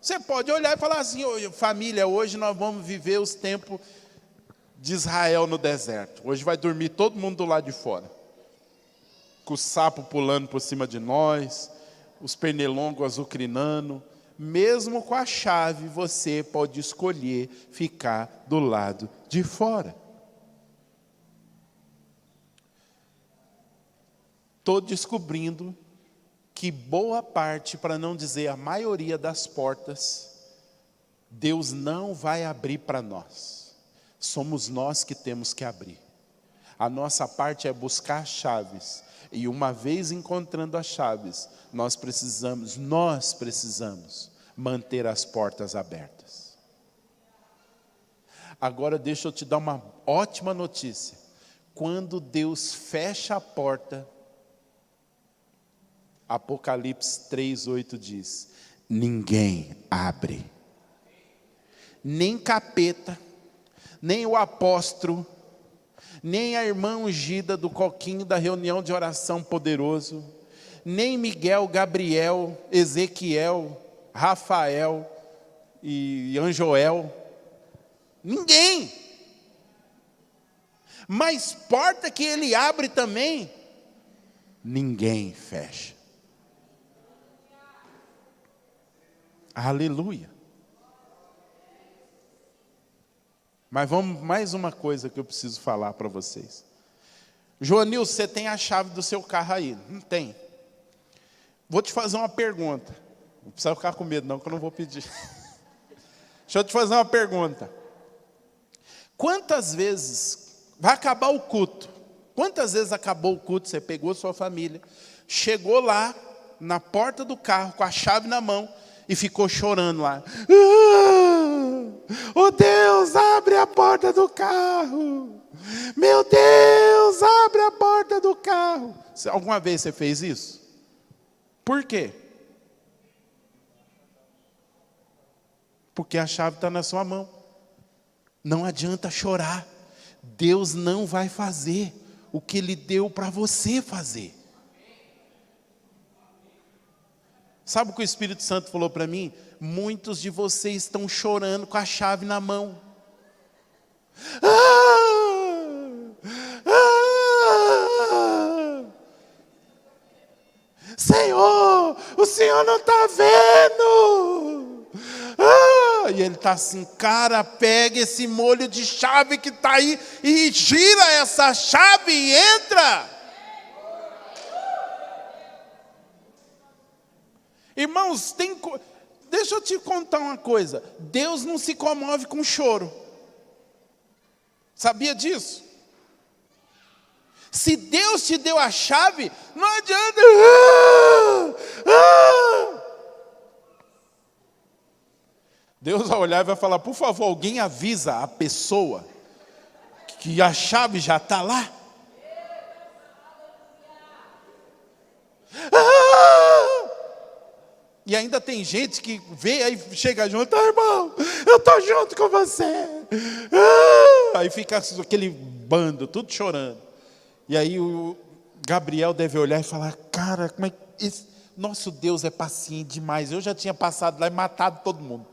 [SPEAKER 1] Você pode olhar e falar assim: família, hoje nós vamos viver os tempos de Israel no deserto. Hoje vai dormir todo mundo do lado de fora, com o sapo pulando por cima de nós, os pernilongos azucrinando. Mesmo com a chave, você pode escolher ficar do lado de fora. Estou descobrindo que boa parte, para não dizer a maioria das portas, Deus não vai abrir para nós. Somos nós que temos que abrir. A nossa parte é buscar chaves. E uma vez encontrando as chaves, nós precisamos manter as portas abertas. Agora deixa eu te dar uma ótima notícia. Quando Deus fecha a porta, Apocalipse 3:8 diz: ninguém abre. Nem capeta, nem o apóstolo, nem a irmã ungida do coquinho da reunião de oração poderoso, nem Miguel, Gabriel, Ezequiel, Rafael e Anjoel. Ninguém. Mas porta que Ele abre também, ninguém fecha. Aleluia. Mas vamos, mais uma coisa que eu preciso falar para vocês. Joanil, você tem a chave do seu carro aí? Não tem. Vou te fazer uma pergunta. Não precisa ficar com medo não, que eu não vou pedir. Deixa eu te fazer uma pergunta. Quantas vezes, vai acabar o culto, quantas vezes acabou o culto, você pegou sua família, chegou lá, na porta do carro, com a chave na mão, e ficou chorando lá. Oh Deus, abre a porta do carro. Meu Deus, abre a porta do carro. Alguma vez você fez isso? Por quê? Porque a chave está na sua mão. Não adianta chorar. Deus não vai fazer o que Ele deu para você fazer. Sabe o que o Espírito Santo falou para mim? Muitos de vocês estão chorando com a chave na mão. Senhor, o senhor não está vendo? E ele está assim, cara, pega esse molho de chave que está aí e gira essa chave e entra. Irmãos, deixa eu te contar uma coisa. Deus não se comove com choro. Sabia disso? Se Deus te deu a chave, não adianta. Deus vai olhar e vai falar, por favor, alguém avisa a pessoa que a chave já está lá. E ainda tem gente que vê, aí chega junto, irmão, eu estou junto com você. Aí fica aquele bando, tudo chorando. E aí o Gabriel deve olhar e falar, cara, como é que nosso Deus é paciente demais. Eu já tinha passado lá e matado todo mundo.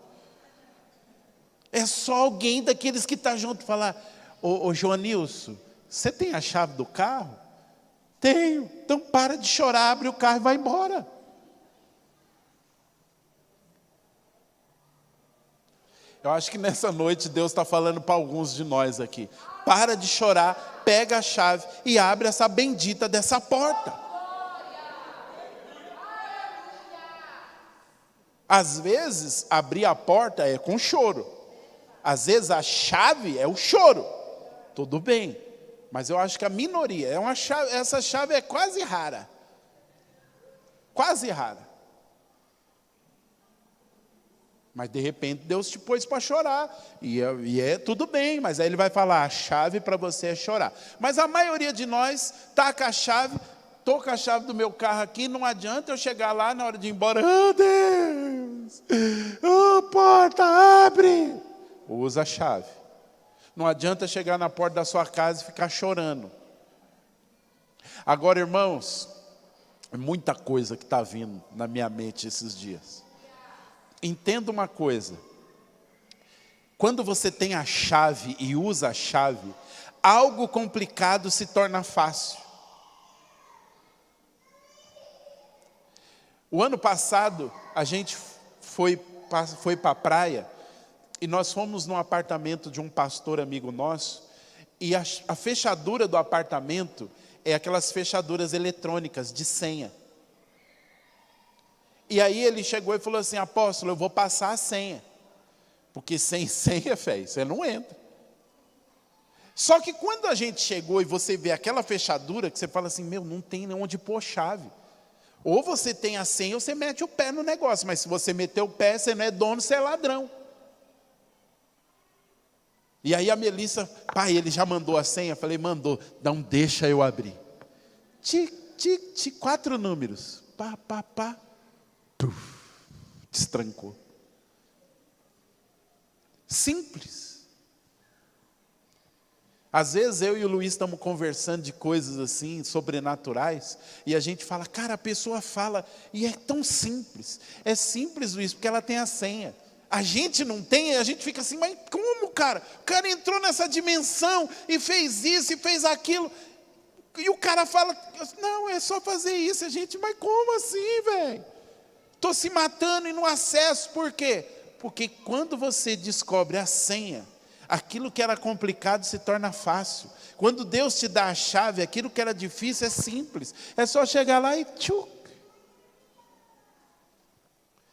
[SPEAKER 1] É só alguém daqueles que está junto falar, ô Joanilson, você tem a chave do carro? Tenho. Então para de chorar, abre o carro e vai embora. Eu acho que nessa noite Deus está falando para alguns de nós aqui. Para de chorar, pega a chave e abre essa bendita dessa porta. Às vezes, abrir a porta é com choro. Às vezes, a chave é o choro. Tudo bem. Mas eu acho que a minoria, essa chave é quase rara. Quase rara. Mas de repente Deus te pôs para chorar. E é tudo bem, mas aí Ele vai falar, a chave para você é chorar. Mas a maioria de nós taca a chave, estou com a chave do meu carro aqui, não adianta eu chegar lá na hora de ir embora. Oh Deus! Oh, porta, abre! Usa a chave. Não adianta chegar na porta da sua casa e ficar chorando. Agora, irmãos, é muita coisa que está vindo na minha mente esses dias. Entenda uma coisa, quando você tem a chave e usa a chave, algo complicado se torna fácil. O ano passado, a gente foi para a praia, e nós fomos num apartamento de um pastor amigo nosso, e a fechadura do apartamento é aquelas fechaduras eletrônicas de senha. E aí ele chegou e falou assim, apóstolo, eu vou passar a senha. Porque sem senha, você não entra. Só que quando a gente chegou e você vê aquela fechadura, que você fala assim, não tem nem onde pôr chave. Ou você tem a senha ou você mete o pé no negócio. Mas se você meter o pé, você não é dono, você é ladrão. E aí a Melissa, pai, ele já mandou a senha? Eu falei, mandou. Então deixa eu abrir. 4 números. Pá. Destrancou. Simples. Às vezes eu e o Luiz estamos conversando de coisas assim, sobrenaturais, e a gente fala, cara, a pessoa fala, e é tão simples. É simples, Luiz, porque ela tem a senha. A gente não tem, a gente fica assim, mas como, cara? O cara entrou nessa dimensão e fez isso e fez aquilo. E o cara fala, não, é só fazer isso. A gente, mas como assim, velho? Estou se matando e não acesso, por quê? Porque quando você descobre a senha, aquilo que era complicado se torna fácil. Quando Deus te dá a chave, aquilo que era difícil é simples. É só chegar lá e tchuc.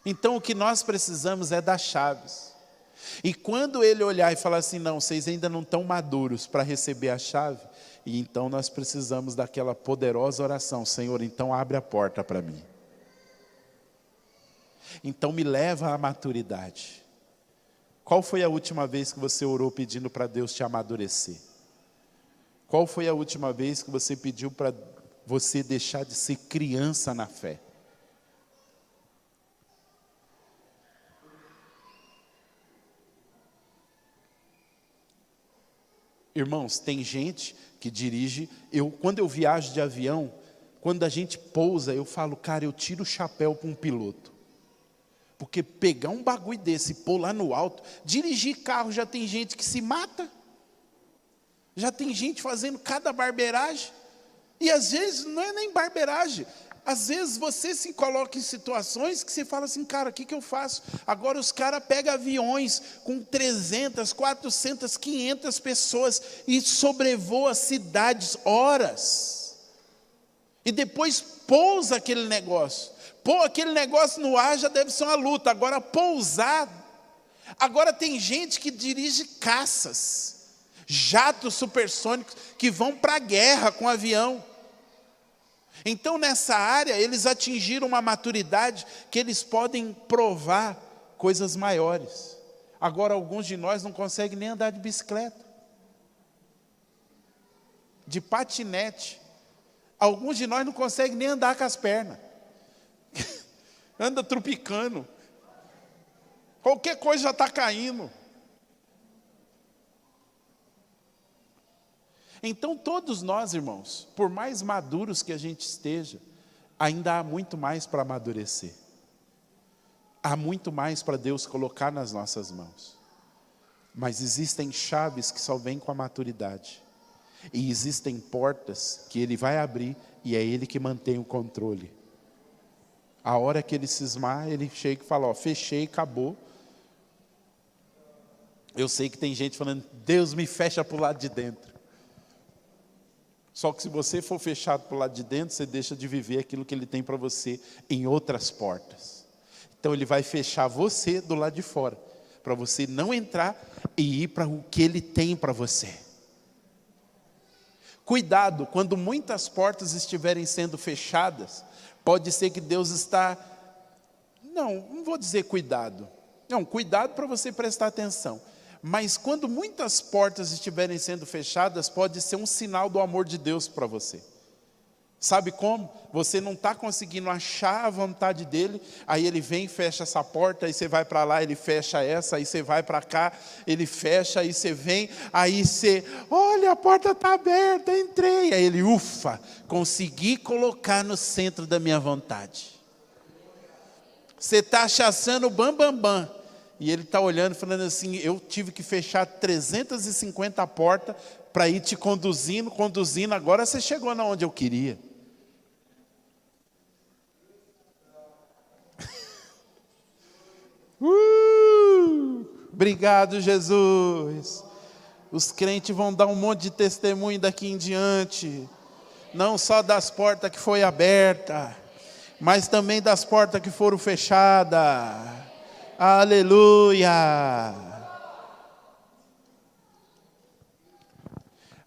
[SPEAKER 1] Então o que nós precisamos é das chaves. E quando Ele olhar e falar assim, não, vocês ainda não estão maduros para receber a chave, e então nós precisamos daquela poderosa oração, Senhor, então abre a porta para mim. Então me leva à maturidade. Qual foi a última vez que você orou pedindo para Deus te amadurecer? Qual foi a última vez que você pediu para você deixar de ser criança na fé? Irmãos, tem gente que dirige, quando eu viajo de avião, quando a gente pousa, eu falo, cara, eu tiro o chapéu para um piloto. Porque pegar um bagulho desse e pôr lá no alto, dirigir carro, já tem gente que se mata. Já tem gente fazendo cada barbeiragem. E às vezes não é nem barbeiragem. Às vezes você se coloca em situações que você fala assim, cara, o que eu faço? Agora os caras pegam aviões com 300, 400, 500 pessoas e sobrevoam cidades horas. E depois pousa aquele negócio. Pôr aquele negócio no ar já deve ser uma luta. Agora pousar. Agora tem gente que dirige caças, jatos supersônicos que vão para a guerra com avião. Então, nessa área, eles atingiram uma maturidade que eles podem provar coisas maiores. Agora, alguns de nós não conseguem nem andar de bicicleta, de patinete. Alguns de nós não conseguem nem andar com as pernas. Anda trupicando. Qualquer coisa já está caindo. Então todos nós, irmãos, por mais maduros que a gente esteja, ainda há muito mais para amadurecer. Há muito mais para Deus colocar nas nossas mãos. Mas existem chaves que só vêm com a maturidade. E existem portas que Ele vai abrir e é Ele que mantém o controle. A hora que Ele cismar, Ele chega e fala, ó, fechei, acabou. Eu sei que tem gente falando, Deus me fecha para o lado de dentro. Só que se você for fechado para o lado de dentro, você deixa de viver aquilo que Ele tem para você em outras portas. Então Ele vai fechar você do lado de fora, para você não entrar e ir para o que Ele tem para você. Cuidado, quando muitas portas estiverem sendo fechadas, pode ser que Deus está... Não vou dizer cuidado. Não, cuidado para você prestar atenção. Mas quando muitas portas estiverem sendo fechadas, pode ser um sinal do amor de Deus para você. Sabe como? Você não está conseguindo achar a vontade dEle, aí Ele vem e fecha essa porta, aí você vai para lá, Ele fecha essa, aí você vai para cá, Ele fecha, aí você vem, aí você, olha, a porta está aberta, entrei. Aí Ele, ufa, consegui colocar no centro da minha vontade. Você está achaçando bam, bam, bam. E Ele está olhando, falando assim, eu tive que fechar 350 portas para ir te conduzindo, agora você chegou na onde eu queria. Obrigado, Jesus. Os crentes vão dar um monte de testemunho daqui em diante. Não só das portas que foi aberta, mas também das portas que foram fechadas. Aleluia!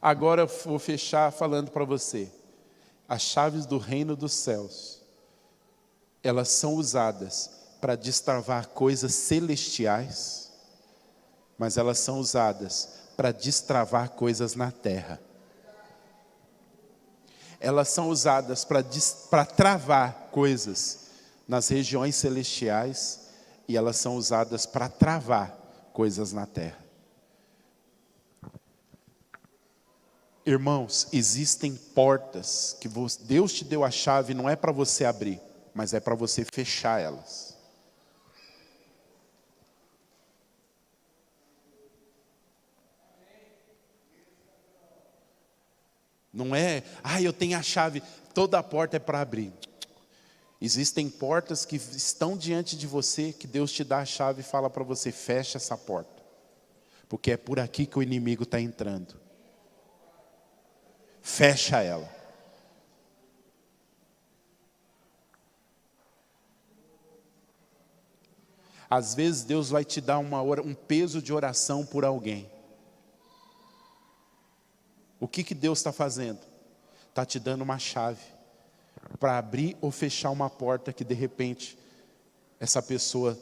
[SPEAKER 1] Agora eu vou fechar falando para você. As chaves do reino dos céus, elas são usadas para destravar coisas celestiais, mas elas são usadas para destravar coisas na terra. Elas são usadas para travar coisas nas regiões celestiais, e elas são usadas para travar coisas na terra. Irmãos, existem portas que Deus te deu a chave, não é para você abrir, mas é para você fechar elas. Não é, eu tenho a chave, toda a porta é para abrir. Existem portas que estão diante de você, que Deus te dá a chave e fala para você, fecha essa porta. Porque é por aqui que o inimigo está entrando. Fecha ela. Às vezes Deus vai te dar um peso de oração por alguém. O que Deus está fazendo? Está te dando uma chave para abrir ou fechar uma porta que de repente essa pessoa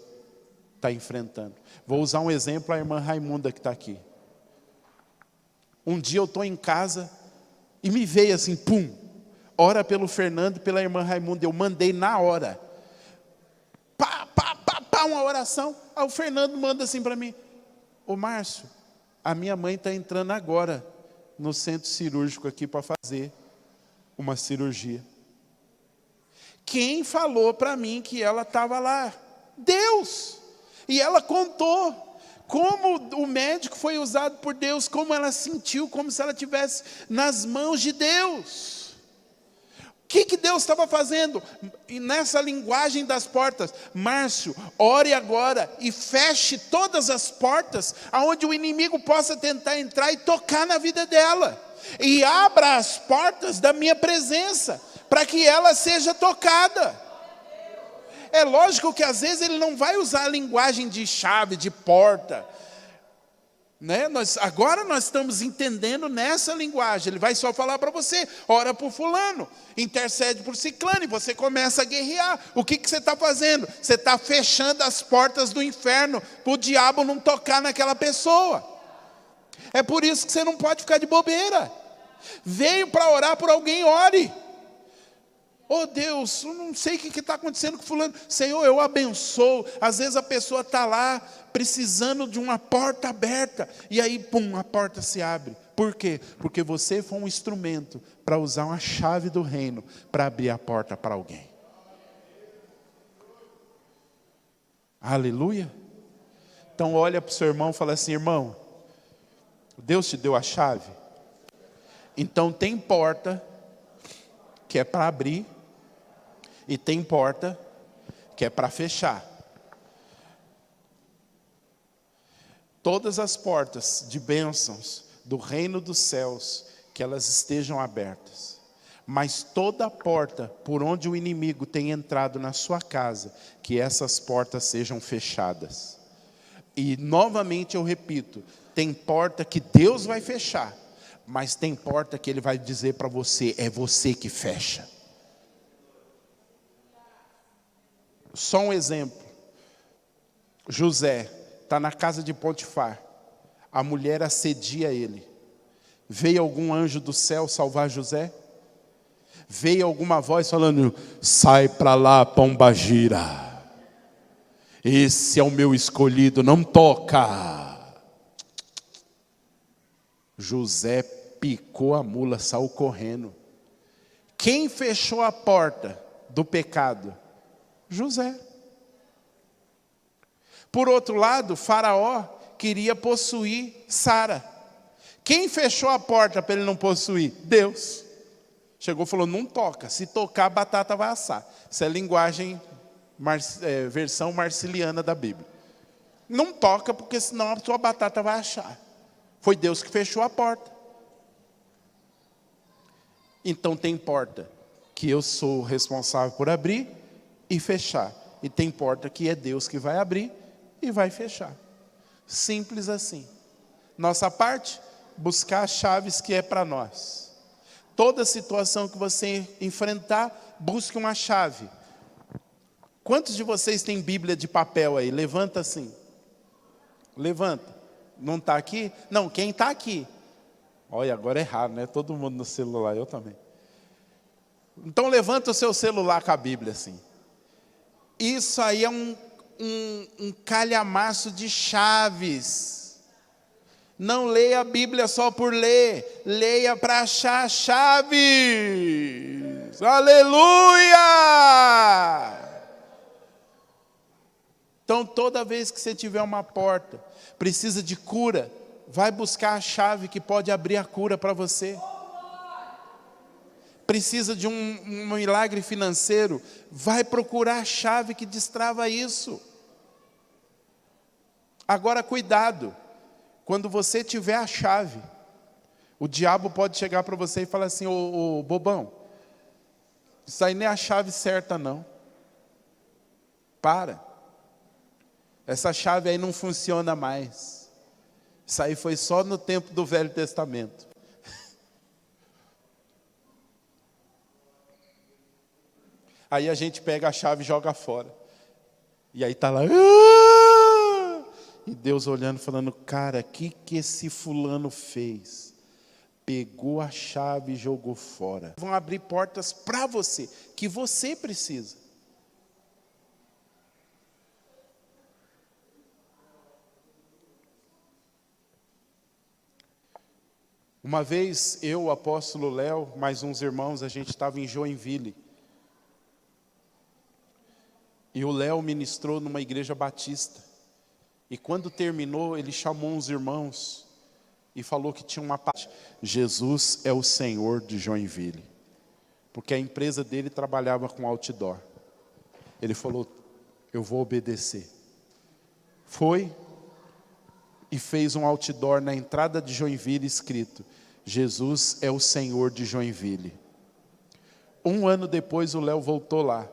[SPEAKER 1] está enfrentando. Vou usar um exemplo, a irmã Raimunda que está aqui. Um dia eu estou em casa e me veio assim, pum, ora pelo Fernando e pela irmã Raimunda. Eu mandei na hora. Uma oração. Aí o Fernando manda assim para mim, ô Márcio, a minha mãe está entrando agora no centro cirúrgico aqui para fazer uma cirurgia. Quem falou para mim que ela estava lá? Deus! E ela contou como o médico foi usado por Deus, como ela sentiu, como se ela estivesse nas mãos de Deus. que Deus estava fazendo? E nessa linguagem das portas, Márcio, ore agora e feche todas as portas aonde o inimigo possa tentar entrar e tocar na vida dela. E abra as portas da minha presença, para que ela seja tocada. É lógico que às vezes ele não vai usar a linguagem de chave, de porta, né? Agora nós estamos entendendo nessa linguagem. Ele vai só falar para você: ora por fulano, intercede por ciclano, e você começa a guerrear. O que você está fazendo? Você está fechando as portas do inferno, para o diabo não tocar naquela pessoa. É por isso que você não pode ficar de bobeira. Veio para orar por alguém, ore. Oh Deus, eu não sei o que está acontecendo com fulano. Senhor, eu abençoo. Às vezes a pessoa está lá precisando de uma porta aberta, e aí, pum, a porta se abre. Por quê? Porque você foi um instrumento para usar uma chave do reino para abrir a porta para alguém. Aleluia. Então olha para o seu irmão e fala assim: irmão, Deus te deu a chave? Então tem porta que é para abrir, e tem porta que é para fechar. Todas as portas de bênçãos do reino dos céus, que elas estejam abertas. Mas toda porta por onde o inimigo tem entrado na sua casa, que essas portas sejam fechadas. E novamente eu repito, tem porta que Deus vai fechar, mas tem porta que Ele vai dizer para você: é você que fecha. Só um exemplo. José está na casa de Potifar. A mulher assedia ele. Veio algum anjo do céu salvar José? Veio alguma voz falando: sai para lá, pombagira. Esse é o meu escolhido, não toca. José picou a mula, saiu correndo. Quem fechou a porta do pecado? José. Por outro lado, Faraó queria possuir Sara. Quem fechou a porta para ele não possuir? Deus. Chegou e falou: não toca, se tocar a batata vai assar. Isso é linguagem, versão marciliana da Bíblia. Não toca, porque senão a sua batata vai achar. Foi Deus que fechou a porta. Então tem porta que eu sou responsável por abrir e fechar. E tem porta que é Deus que vai abrir e vai fechar. Simples assim. Nossa parte, buscar as chaves que é para nós. Toda situação que você enfrentar, busque uma chave. Quantos de vocês têm Bíblia de papel aí? Levanta assim. Levanta. Não está aqui? Não, quem está aqui? Olha, agora é raro, né? Todo mundo no celular, eu também. Então levanta o seu celular com a Bíblia assim. Isso aí é um calhamaço de chaves. Não leia a Bíblia só por ler. Leia para achar chaves. Aleluia! Então toda vez que você tiver uma porta, precisa de cura, vai buscar a chave que pode abrir a cura para você. Precisa de um milagre financeiro, vai procurar a chave que destrava isso. Agora cuidado, quando você tiver a chave, o diabo pode chegar para você e falar assim: ô bobão, isso aí não é a chave certa não. Para. Essa chave aí não funciona mais. Isso aí foi só no tempo do Velho Testamento. Aí a gente pega a chave e joga fora. E aí está lá. E Deus olhando, falando: cara, o que esse fulano fez? Pegou a chave e jogou fora. Vão abrir portas para você, que você precisa. Uma vez, eu, o apóstolo Léo, mais uns irmãos, a gente estava em Joinville. E o Léo ministrou numa igreja batista. E quando terminou, ele chamou uns irmãos e falou que tinha uma parte. Jesus é o Senhor de Joinville. porque a empresa dele trabalhava com outdoor. Ele falou, eu vou obedecer. Foi e fez um outdoor na entrada de Joinville escrito, Jesus é o Senhor de Joinville. Um ano depois o Léo voltou lá.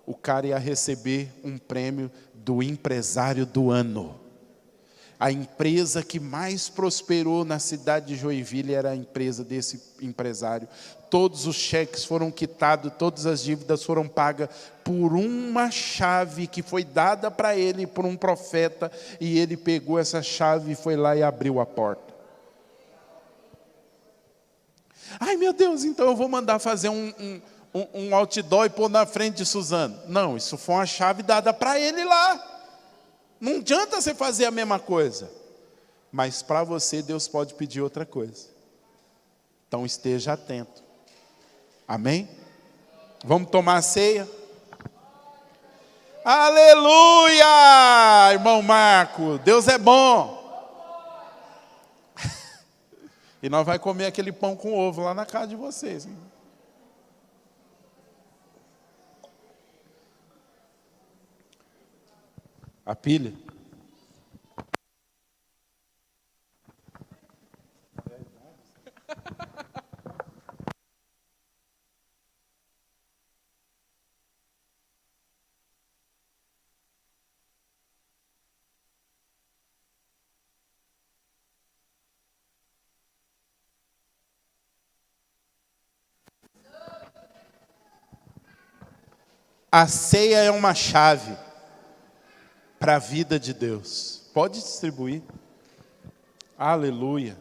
[SPEAKER 1] O cara ia receber um prêmio do empresário do ano. A empresa que mais prosperou na cidade de Joinville era a empresa desse empresário. Todos os cheques foram quitados, todas as dívidas foram pagas por uma chave que foi dada para ele por um profeta. E ele pegou essa chave e foi lá e abriu a porta. Ai meu Deus, então eu vou mandar fazer um outdoor e pôr na frente de Suzano. Não, isso foi uma chave dada para ele lá. Não adianta você fazer a mesma coisa. Mas para você, Deus pode pedir outra coisa. Então esteja atento. Amém? Vamos tomar a ceia? Aleluia! Irmão Marco, Deus é bom. E nós vamos comer aquele pão com ovo lá na casa de vocês. Hein? A pilha. A ceia é uma chave para a vida de Deus. Pode distribuir. Aleluia.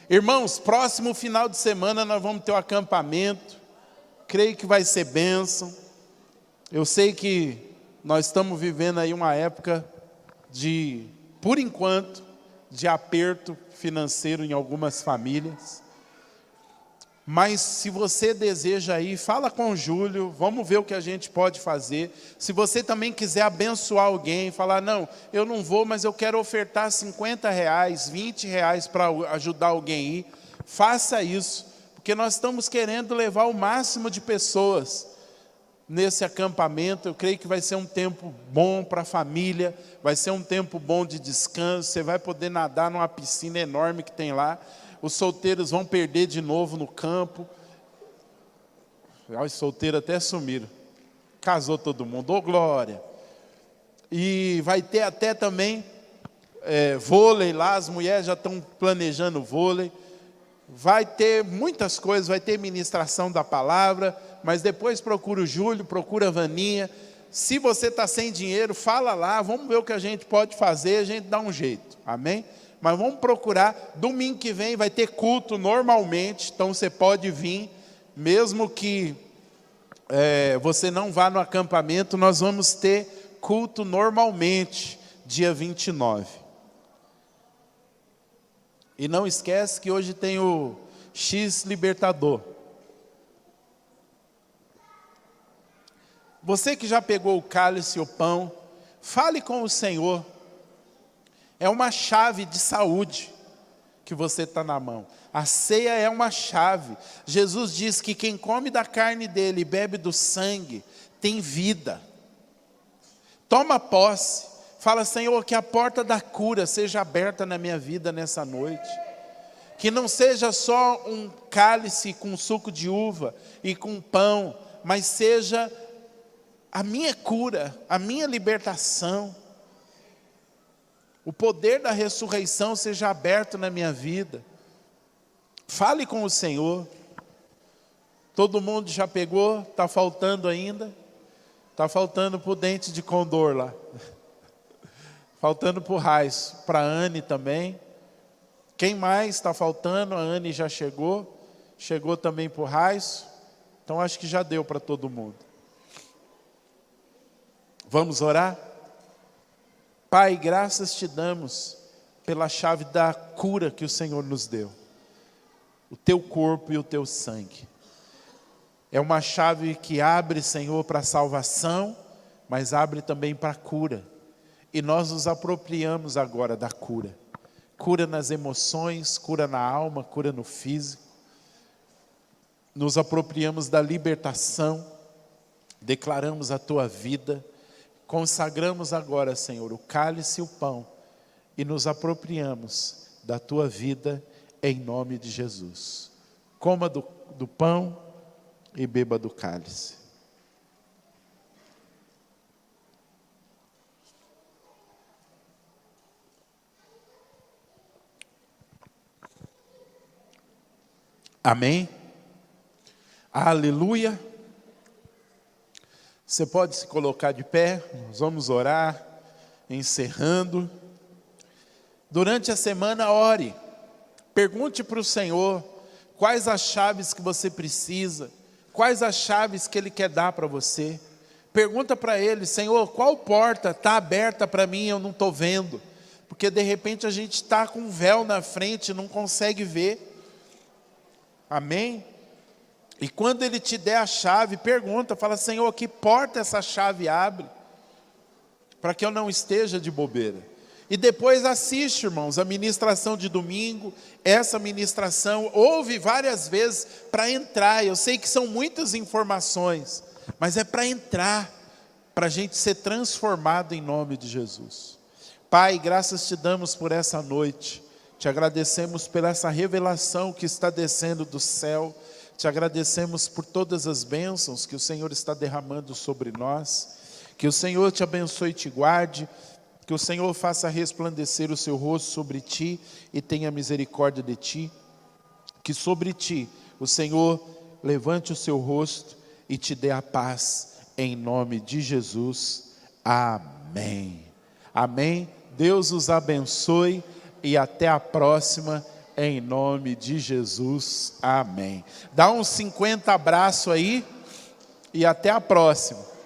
[SPEAKER 1] Irmãos, próximo final de semana nós vamos ter um acampamento. Creio que vai ser bênção. Eu sei que nós estamos vivendo aí uma época de, por enquanto, de aperto financeiro em algumas famílias. Mas se você deseja ir, fala com o Júlio, vamos ver o que a gente pode fazer. Se você também quiser abençoar alguém, falar, não, eu não vou, mas eu quero ofertar R$50, R$20 para ajudar alguém a ir, faça isso, porque nós estamos querendo levar o máximo de pessoas nesse acampamento. Eu creio que vai ser um tempo bom para a família, vai ser um tempo bom de descanso, você vai poder nadar numa piscina enorme que tem lá. Os solteiros vão perder de novo no campo. Os solteiros até sumiram. Casou todo mundo, ô glória. E vai ter até também vôlei lá, as mulheres já estão planejando vôlei. Vai ter muitas coisas, vai ter ministração da palavra, mas depois procura o Júlio, procura a Vaninha. Se você está sem dinheiro, fala lá, vamos ver o que a gente pode fazer, a gente dá um jeito, amém? Mas vamos procurar, domingo que vem vai ter culto normalmente, então você pode vir, mesmo que você não vá no acampamento, nós vamos ter culto normalmente, dia 29. E não esquece que hoje tem o X Libertador. Você que já pegou o cálice e o pão, fale com o Senhor. É uma chave de saúde que você está na mão. A ceia é uma chave. Jesus diz que quem come da carne dele e bebe do sangue, tem vida. Toma posse. Fala, Senhor, que a porta da cura seja aberta na minha vida nessa noite. Que não seja só um cálice com suco de uva e com pão, mas seja a minha cura, a minha libertação. O poder da ressurreição seja aberto na minha vida. Fale com o Senhor. Todo mundo já pegou? Está faltando ainda? Está faltando para o dente de condor lá. Faltando para o Raiz. Para a Anne também. Quem mais está faltando? A Anne já chegou. Chegou também para o Raiz. Então acho que já deu para todo mundo. Vamos orar? Pai, graças te damos pela chave da cura que o Senhor nos deu. O teu corpo e o teu sangue. É uma chave que abre, Senhor, para a salvação, mas abre também para a cura. E nós nos apropriamos agora da cura. Cura nas emoções, cura na alma, cura no físico. nos apropriamos da libertação, declaramos a tua vida, consagramos agora, Senhor, o cálice e o pão, e nos apropriamos da tua vida em nome de Jesus. Coma do pão e beba do cálice. Amém? Aleluia. Você pode se colocar de pé, nós vamos orar, encerrando. Durante a semana, ore, pergunte para o Senhor quais as chaves que você precisa, quais as chaves que Ele quer dar para você. Pergunta para Ele: Senhor, qual porta está aberta para mim e eu não estou vendo? Porque de repente a gente está com um véu na frente e não consegue ver. Amém? E quando Ele te der a chave, pergunta, fala: Senhor, que porta essa chave abre? Para que eu não esteja de bobeira. E depois assiste, irmãos, a ministração de domingo. Essa ministração, ouve várias vezes para entrar. Eu sei que são muitas informações, mas é para entrar, para a gente ser transformado em nome de Jesus. Pai, graças te damos por essa noite. Te agradecemos por essa revelação que está descendo do céu. Te agradecemos por todas as bênçãos que o Senhor está derramando sobre nós. Que o Senhor te abençoe e te guarde. Que o Senhor faça resplandecer o seu rosto sobre ti e tenha misericórdia de ti. Que sobre ti o Senhor levante o seu rosto e te dê a paz. Em nome de Jesus. Amém. Amém. Deus os abençoe. E até a próxima, em nome de Jesus. Amém. Dá uns 50 abraços aí e até a próxima.